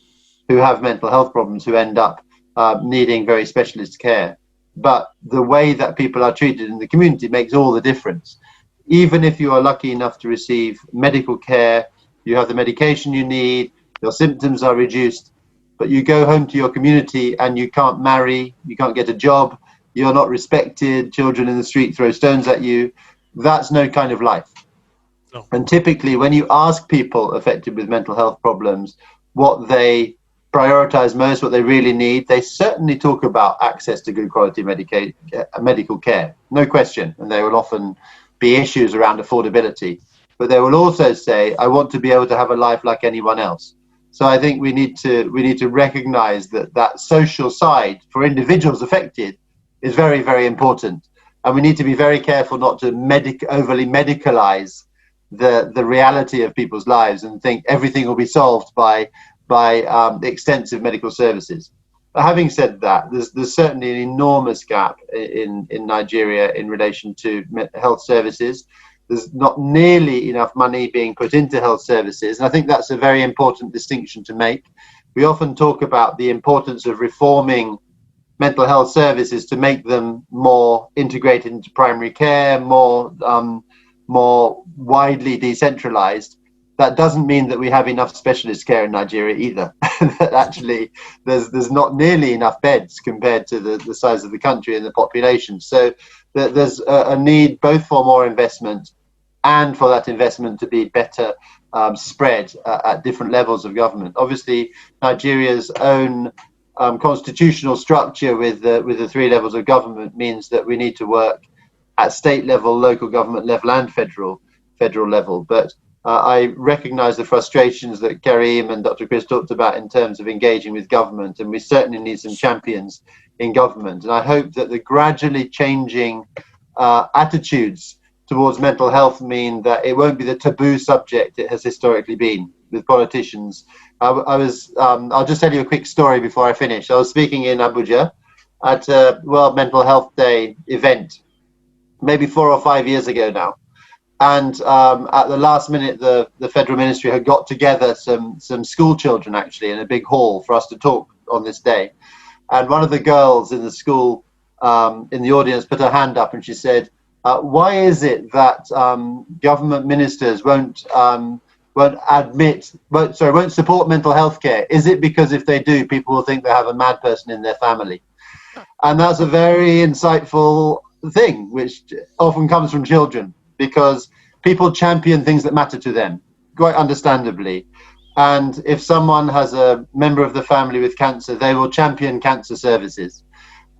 who have mental health problems who end up needing very specialist care. But the way that people are treated in the community makes all the difference. Even if you are lucky enough to receive medical care, you have the medication you need, your symptoms are reduced, but you go home to your community and you can't marry, you can't get a job, you're not respected, children in the street throw stones at you, that's no kind of life. No. And typically when you ask people affected with mental health problems what they prioritize most, what they really need, they certainly talk about access to good quality medical care, no question. And there will often be issues around affordability, but they will also say, I want to be able to have a life like anyone else. So I think we need to recognize that social side for individuals affected is very, very important. And we need to be very careful not to overly medicalize the reality of people's lives and think everything will be solved by extensive medical services. But having said that, there's certainly an enormous gap in Nigeria in relation to health services. There's not nearly enough money being put into health services. And I think that's a very important distinction to make. We often talk about the importance of reforming mental health services to make them more integrated into primary care, more widely decentralized. That doesn't mean that we have enough specialist care in Nigeria either. That actually, there's not nearly enough beds compared to the size of the country and the population. So there's a need both for more investment and for that investment to be better spread at different levels of government. Obviously, Nigeria's own constitutional structure with the three levels of government means that we need to work at state level, local government level, and federal level. But I recognize the frustrations that Karim and Dr. Chris talked about in terms of engaging with government, and we certainly need some champions in government. And I hope that the gradually changing attitudes towards mental health mean that it won't be the taboo subject it has historically been with politicians. I'll just tell you a quick story before I finish. I was speaking in Abuja at a World Mental Health Day event, maybe 4 or 5 years ago now. And at the last minute, the federal ministry had got together some school children actually in a big hall for us to talk on this day. And one of the girls in the school in the audience put her hand up and she said, why is it that government ministers won't support mental health care? Is it because if they do, people will think they have a mad person in their family? And that's a very insightful thing, which often comes from children, because people champion things that matter to them, quite understandably. And if someone has a member of the family with cancer, they will champion cancer services.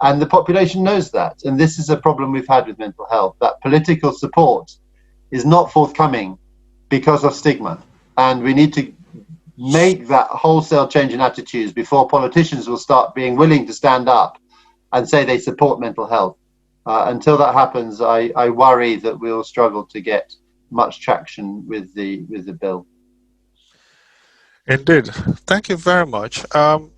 And the population knows that. And this is a problem we've had with mental health, that political support is not forthcoming because of stigma. And we need to make that wholesale change in attitudes before politicians will start being willing to stand up and say they support mental health. Until that happens, I worry that we'll struggle to get much traction with the bill. Indeed. Thank you very much. Now,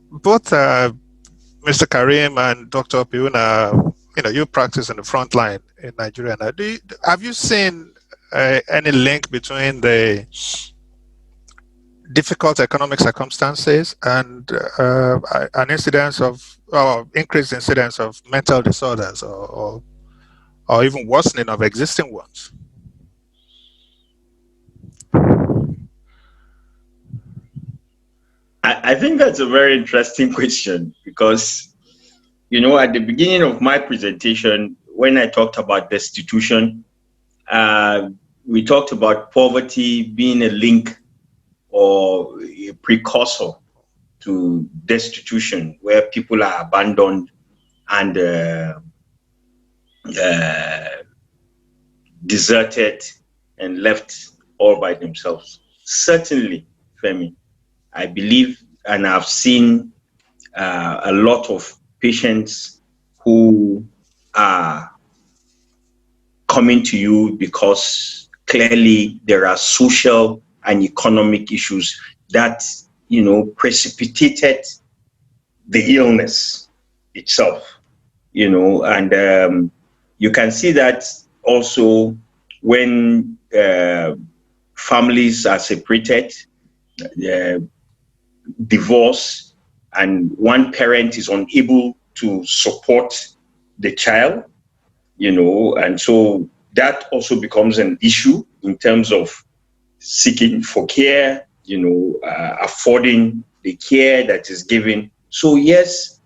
both Mr. Karim and Dr. Piuna, you practice in the front line in Nigeria. Now, have you seen any link between the difficult economic circumstances and an incidence of increased incidence of mental disorders or even worsening of existing ones? I think that's a very interesting question because, at the beginning of my presentation, when I talked about destitution, we talked about poverty being a link or a precursor to destitution, where people are abandoned and deserted and left all by themselves. certainly, Femi, I believe and I've seen a lot of patients who are coming to you because clearly there are social and economic issues that, precipitated the illness itself, and you can see that also when families are separated, divorce, and one parent is unable to support the child, and so that also becomes an issue in terms of seeking for care, affording the care that is given. So yes,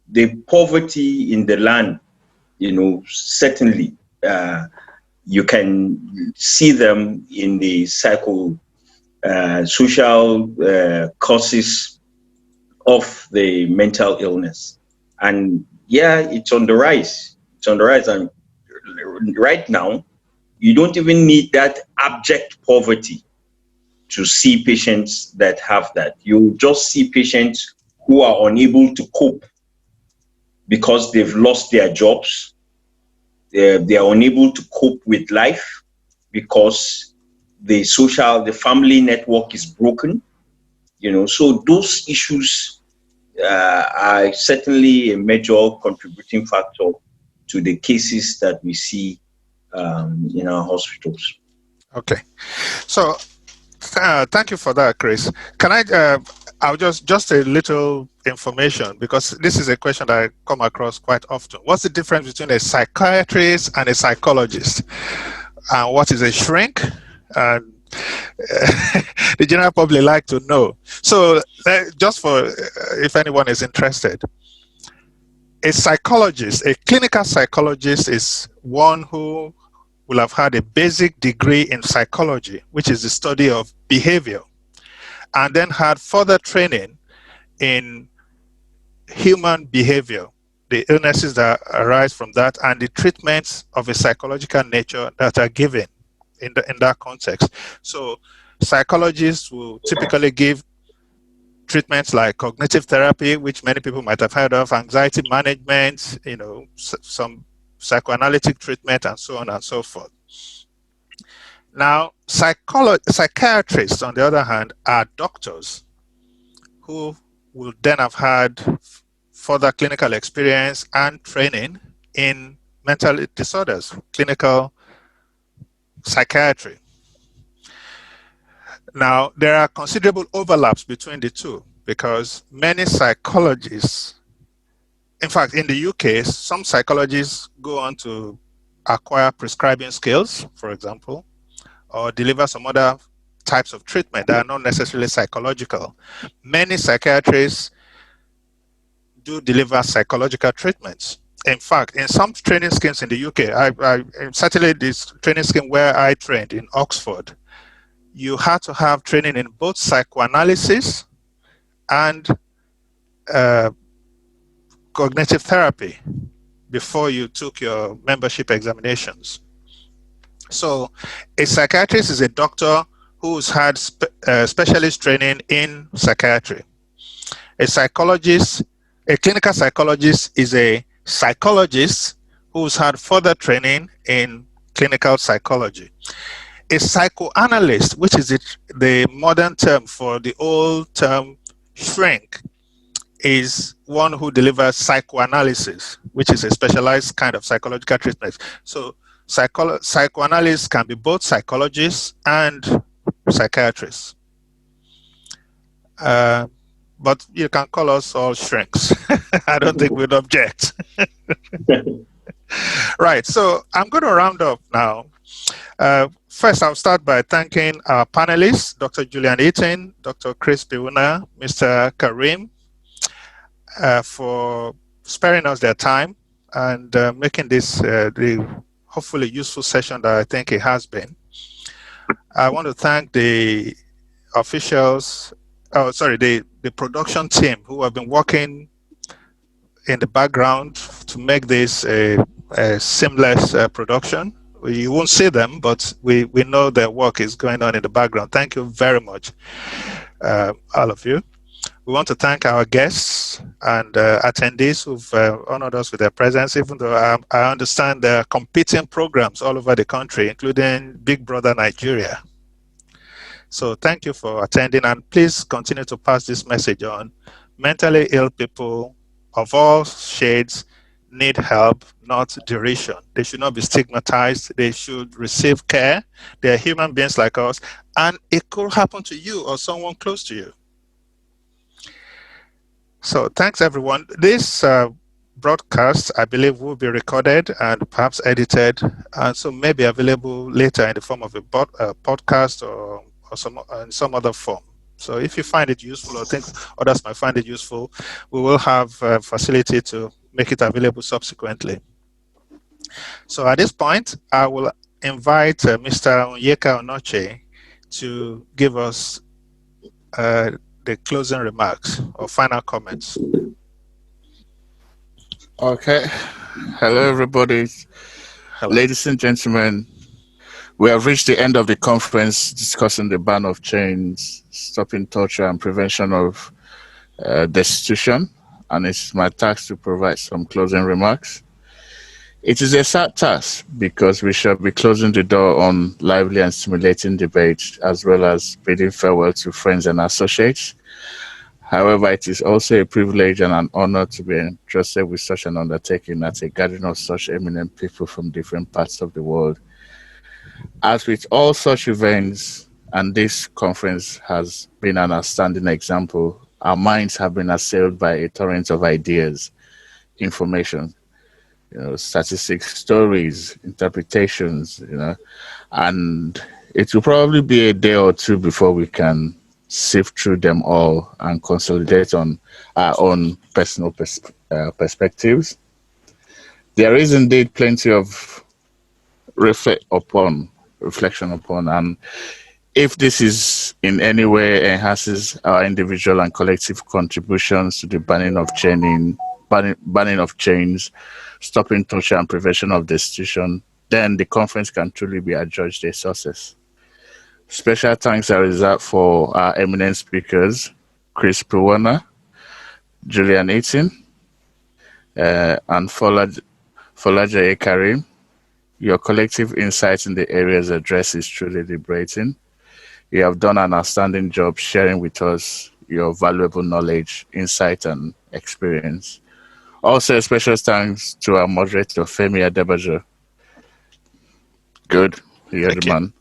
the poverty in the land, certainly you can see them in the social causes of the mental illness. And yeah, it's on the rise. It's on the rise. And right now, you don't even need that abject poverty to see patients that have that. You just see patients who are unable to cope because they've lost their jobs. They are unable to cope with life because the family network is broken. So those issues are certainly a major contributing factor to the cases that we see in our hospitals. Okay, so thank you for that, Chris. Can I'll just a little information, because this is a question that I come across quite often. What's the difference between a psychiatrist and a psychologist? And what is a shrink? And the general public like to know. So just for if anyone is interested, a psychologist, a clinical psychologist, is one who will have had a basic degree in psychology, which is the study of behavior, and then had further training in human behavior, the illnesses that arise from that, and the treatments of a psychological nature that are given in that context. So psychologists will typically give treatments like cognitive therapy, which many people might have heard of, anxiety management, some psychoanalytic treatment, and so on and so forth. Now, psychiatrists, on the other hand, are doctors who will then have had further clinical experience and training in mental disorders, clinical psychiatry. Now, there are considerable overlaps between the two, because many psychologists, in fact, in the UK, some psychologists go on to acquire prescribing skills, for example, or deliver some other types of treatment that are not necessarily psychological. Many psychiatrists do deliver psychological treatments. In fact, in some training schemes in the UK, certainly this training scheme where I trained in Oxford, you had to have training in both psychoanalysis and cognitive therapy before you took your membership examinations. So a psychiatrist is a doctor who's had specialist training in psychiatry. A psychologist, a clinical psychologist, is a psychologist who's had further training in clinical psychology. A psychoanalyst, which is the modern term for the old term shrink, is one who delivers psychoanalysis, which is a specialized kind of psychological treatment. So psychoanalysts can be both psychologists and psychiatrists. But you can call us all shrinks. I don't think we'd object. Right, so I'm going to round up now. First, I'll start by thanking our panelists, Dr. Julian Eaton, Dr. Chris Piwuna, Mr. Karim, for sparing us their time and making this the hopefully useful session that I think it has been. I want to thank the officials, the production team who have been working in the background to make this a seamless production. You won't see them, but we know their work is going on in the background. Thank you very much, all of you. We want to thank our guests and attendees who've honored us with their presence, even though I understand there are competing programs all over the country, including Big Brother Nigeria. So thank you for attending, and please continue to pass this message on. Mentally ill people of all shades need help, not derision. They should not be stigmatized. They should receive care. They're human beings like us, and it could happen to you or someone close to you. So thanks, everyone. This broadcast, I believe, will be recorded and perhaps edited, and so may be available later in the form of a podcast or in some other form. So if you find it useful or think others might find it useful, we will have a facility to make it available subsequently. So at this point, I will invite Mr. Onyeka Onoche to give us the closing remarks or final comments. Okay. Hello, everybody. Hello. Ladies and gentlemen, we have reached the end of the conference discussing the ban of chains, stopping torture, and prevention of destitution. And it's my task to provide some closing remarks. It is a sad task because we shall be closing the door on lively and stimulating debate, as well as bidding farewell to friends and associates. However, it is also a privilege and an honor to be entrusted with such an undertaking at a gathering of such eminent people from different parts of the world. As with all such events, and this conference has been an outstanding example, our minds have been assailed by a torrent of ideas, information, statistics, stories, interpretations, and it will probably be a day or two before we can sift through them all and consolidate on our own personal perspectives. There is indeed plenty of reflection upon, and if this is in any way enhances our individual and collective contributions to the banning of chains, stopping torture and prevention of destitution, then the conference can truly be adjudged a success. Special thanks are reserved for our eminent speakers, Chris Pruwana, Julian Eaton, and Folaja Karim. Your collective insight in the areas addressed is truly liberating. You have done an outstanding job sharing with us your valuable knowledge, insight, and experience. Also, a special thanks to our moderator, Femi Adebajo. Good, you're the man.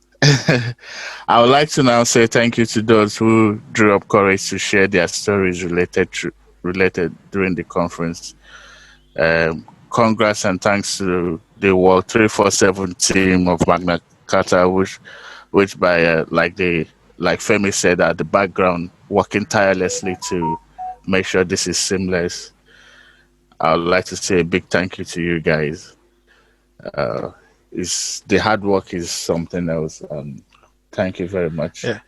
I would like to now say thank you to those who drew up courage to share their stories related during the conference. Congrats and thanks to the Walk347 team of Magna Carta, which by like Femi said at the background, working tirelessly to make sure this is seamless. I would like to say a big thank you to you guys. The hard work is something else. Thank you very much. Yeah.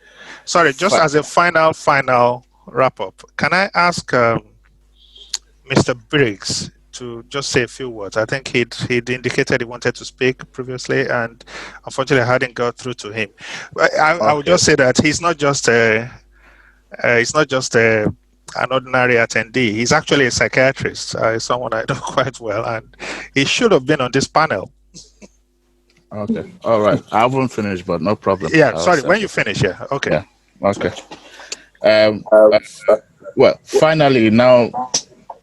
Sorry, just as a final wrap up, can I ask Mr. Briggs to just say a few words? I think he'd indicated he wanted to speak previously, and unfortunately I hadn't got through to him. I would just say that he's not just an ordinary attendee. He's actually a psychiatrist, someone I know quite well, and he should have been on this panel. Okay. All right. I haven't finished, but no problem. Yeah. Sorry. When you finish, yeah. Okay. Yeah. Okay. Well, finally, now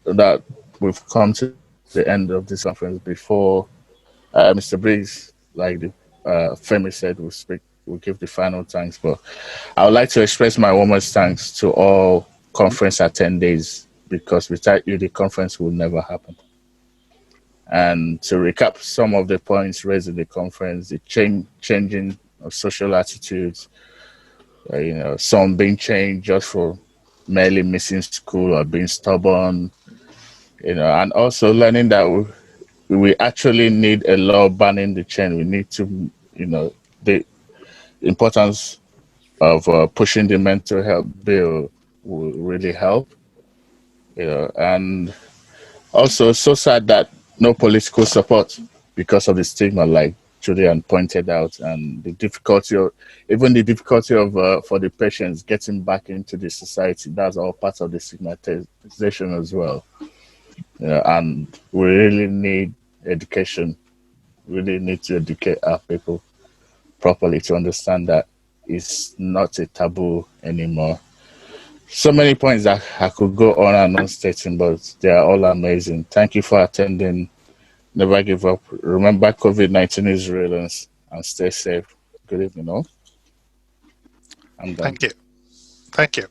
that we've come to the end of this conference, before Mr. Briggs, like Femi said, we'll give the final thanks. But I would like to express my warmest thanks to all conference attendees, because without you, the conference will never happen. And to recap some of the points raised in the conference, the changing of social attitudes, some being changed just for merely missing school or being stubborn, and also learning that we actually need a law banning the chain. We need to, the importance of pushing the mental health bill will really help, and also so sad that no political support because of the stigma. Like actually and pointed out, and the difficulty of for the patients getting back into the society. That's all part of the stigmatization as well. And we really need education. We really need to educate our people properly to understand that it's not a taboo anymore. So many points that I could go on and on stating, but they are all amazing. Thank you for attending. Never give up. Remember, COVID-19 is real, and stay safe. Good evening, all. I'm done. Thank you. Thank you.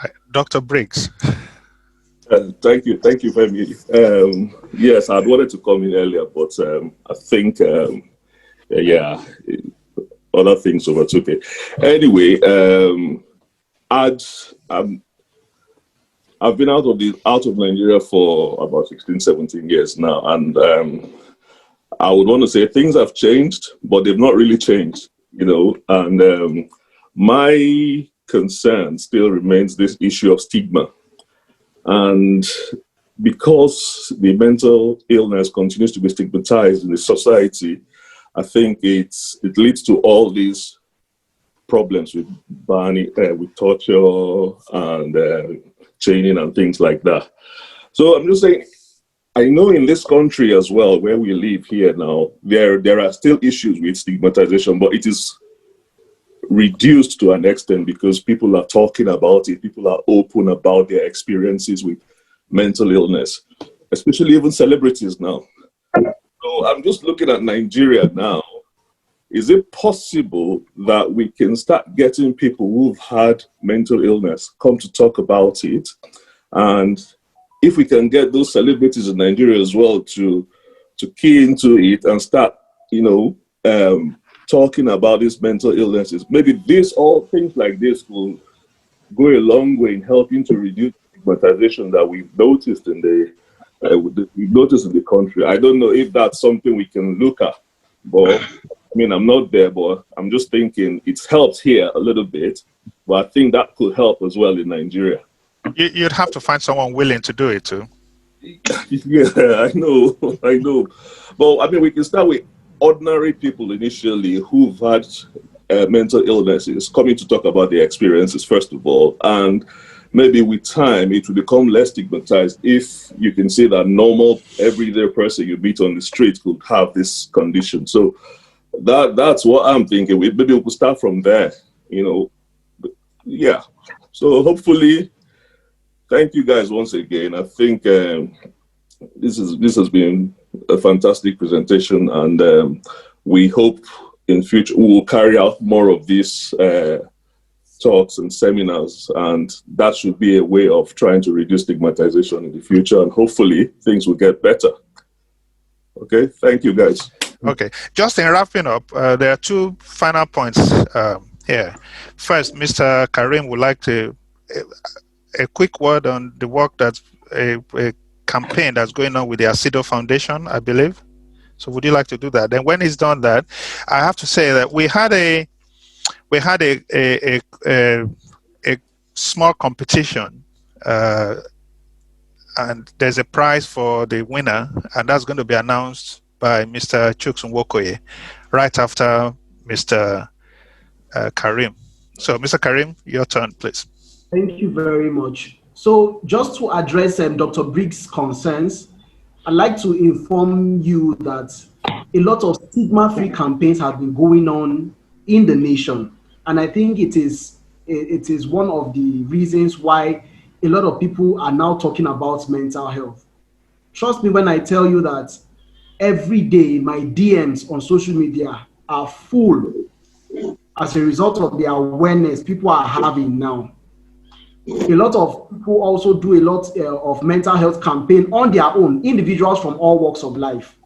Right. Dr. Briggs. Thank you, Femi. Yes, I'd wanted to come in earlier, but I think, other things overtook it. Anyway, I've been out of Nigeria for about 16, 17 years now, and I would want to say things have changed, but they've not really changed, and my concern still remains this issue of stigma. And because the mental illness continues to be stigmatized in the society, I think it leads to all these problems with with torture and chaining and things like that. So I'm just saying, I know in this country as well, where we live here now, there are still issues with stigmatization, but it is reduced to an extent because people are talking about it. People are open about their experiences with mental illness, especially even celebrities now. So I'm just looking at Nigeria now. Is it possible that we can start getting people who've had mental illness come to talk about it? And if we can get those celebrities in Nigeria as well to key into it and start, talking about these mental illnesses, maybe things like this will go a long way in helping to reduce stigmatization that we've noticed in the country. I don't know if that's something we can look at, but I mean, I'm not there, but I'm just thinking it's helped here a little bit, but I think that could help as well in Nigeria. You'd have to find someone willing to do it too. Yeah, I know. But I mean, we can start with ordinary people initially who've had mental illnesses coming to talk about their experiences, first of all. And maybe with time, it will become less stigmatized if you can see that normal, everyday person you meet on the street could have this condition. So that's what I'm thinking. Maybe we could start from there, Yeah. So hopefully, thank you guys once again. I think this has been a fantastic presentation, and we hope in future we will carry out more of these talks and seminars, and that should be a way of trying to reduce stigmatization in the future, and hopefully things will get better. Okay, thank you guys. Okay, just in wrapping up, there are two final points here. First, Mr. Karim would like to a quick word on the work that's a campaign that's going on with the Asido Foundation, I believe. So would you like to do that? Then when he's done that, I have to say that we had a small competition, and there's a prize for the winner, and that's going to be announced by Mr. Chuks Nwokoye right after Mr. Karim. So Mr. Karim, your turn, please. Thank you very much. So just to address Dr. Briggs' concerns, I'd like to inform you that a lot of stigma-free campaigns have been going on in the nation. And I think it is one of the reasons why a lot of people are now talking about mental health. Trust me when I tell you that every day my DMs on social media are full as a result of the awareness people are having now. A lot of people also do a lot of mental health campaign on their own, individuals from all walks of life.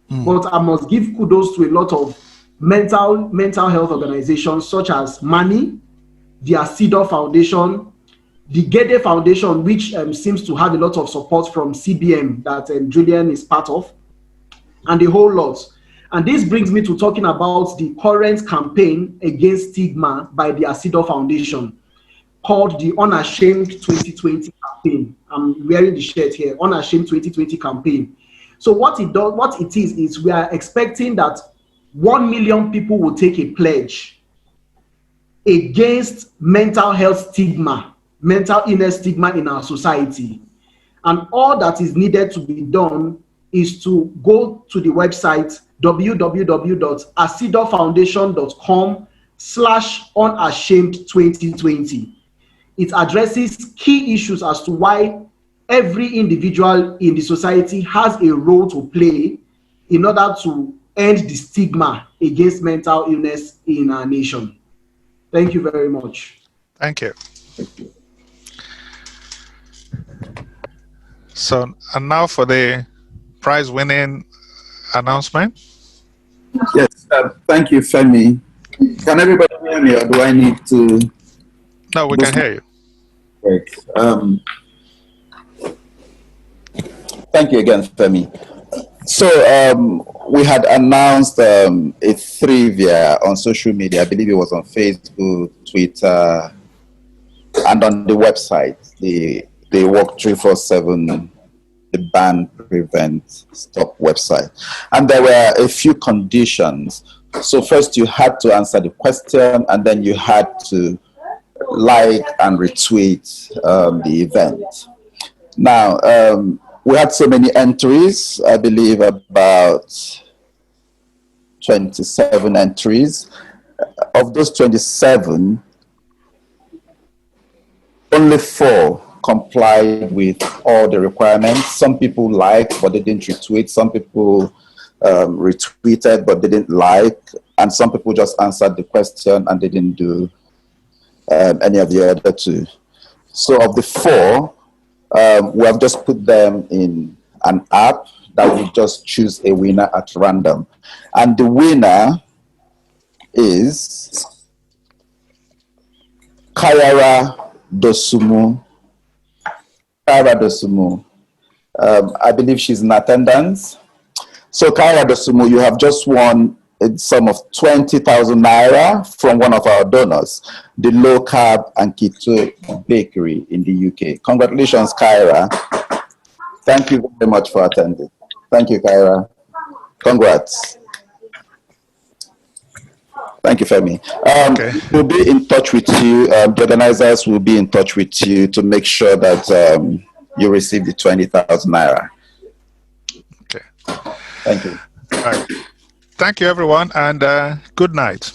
But I must give kudos to a lot of mental health organizations such as MANI, the Asido Foundation, the Gede Foundation, which seems to have a lot of support from CBM that Julian is part of, and a whole lot. And this brings me to talking about the current campaign against stigma by the Asido Foundation, called the Unashamed 2020 campaign. I'm wearing the shirt here, Unashamed 2020 campaign, So what it is we are expecting that 1 million people will take a pledge against mental health stigma, mental illness stigma in our society. And all that is needed to be done is to go to the website www.acidorfoundation.com/unashamed2020. It addresses key issues as to why every individual in the society has a role to play in order to end the stigma against mental illness in our nation. Thank you very much. Thank you. So, and now for the prize-winning announcement. Yes, thank you, Femi. Can everybody hear me, or do I need to? No, we can hear you. Great. Thank you again, Femi. So we had announced a trivia on social media. I believe it was on Facebook, Twitter, and on the website, the Walk347, the BanStopPrevent website. And there were a few conditions. So first you had to answer the question, and then you had to like and retweet the event. Now, we had so many entries, I believe about 27 entries. Of those 27, only 4 complied with all the requirements. Some people liked, but they didn't retweet. Some people retweeted, but they didn't like. And some people just answered the question and they didn't do any of the other 2. So of the 4, we have just put them in an app that will just choose a winner at random. And the winner is Kayara Dosumu. Kayara Dosumu. I believe she's in attendance. So Kayara Dosumu, you have just won a sum of 20,000 naira from one of our donors, the Low Carb and Keto Bakery in the UK. Congratulations, Kyra. Thank you very much for attending. Thank you, Kyra. Congrats. Thank you, Femi. Okay. We'll be in touch with you. The organizers will be in touch with you to make sure that you receive the 20,000 naira. Okay. Thank you. All right. Thank you, everyone, and good night.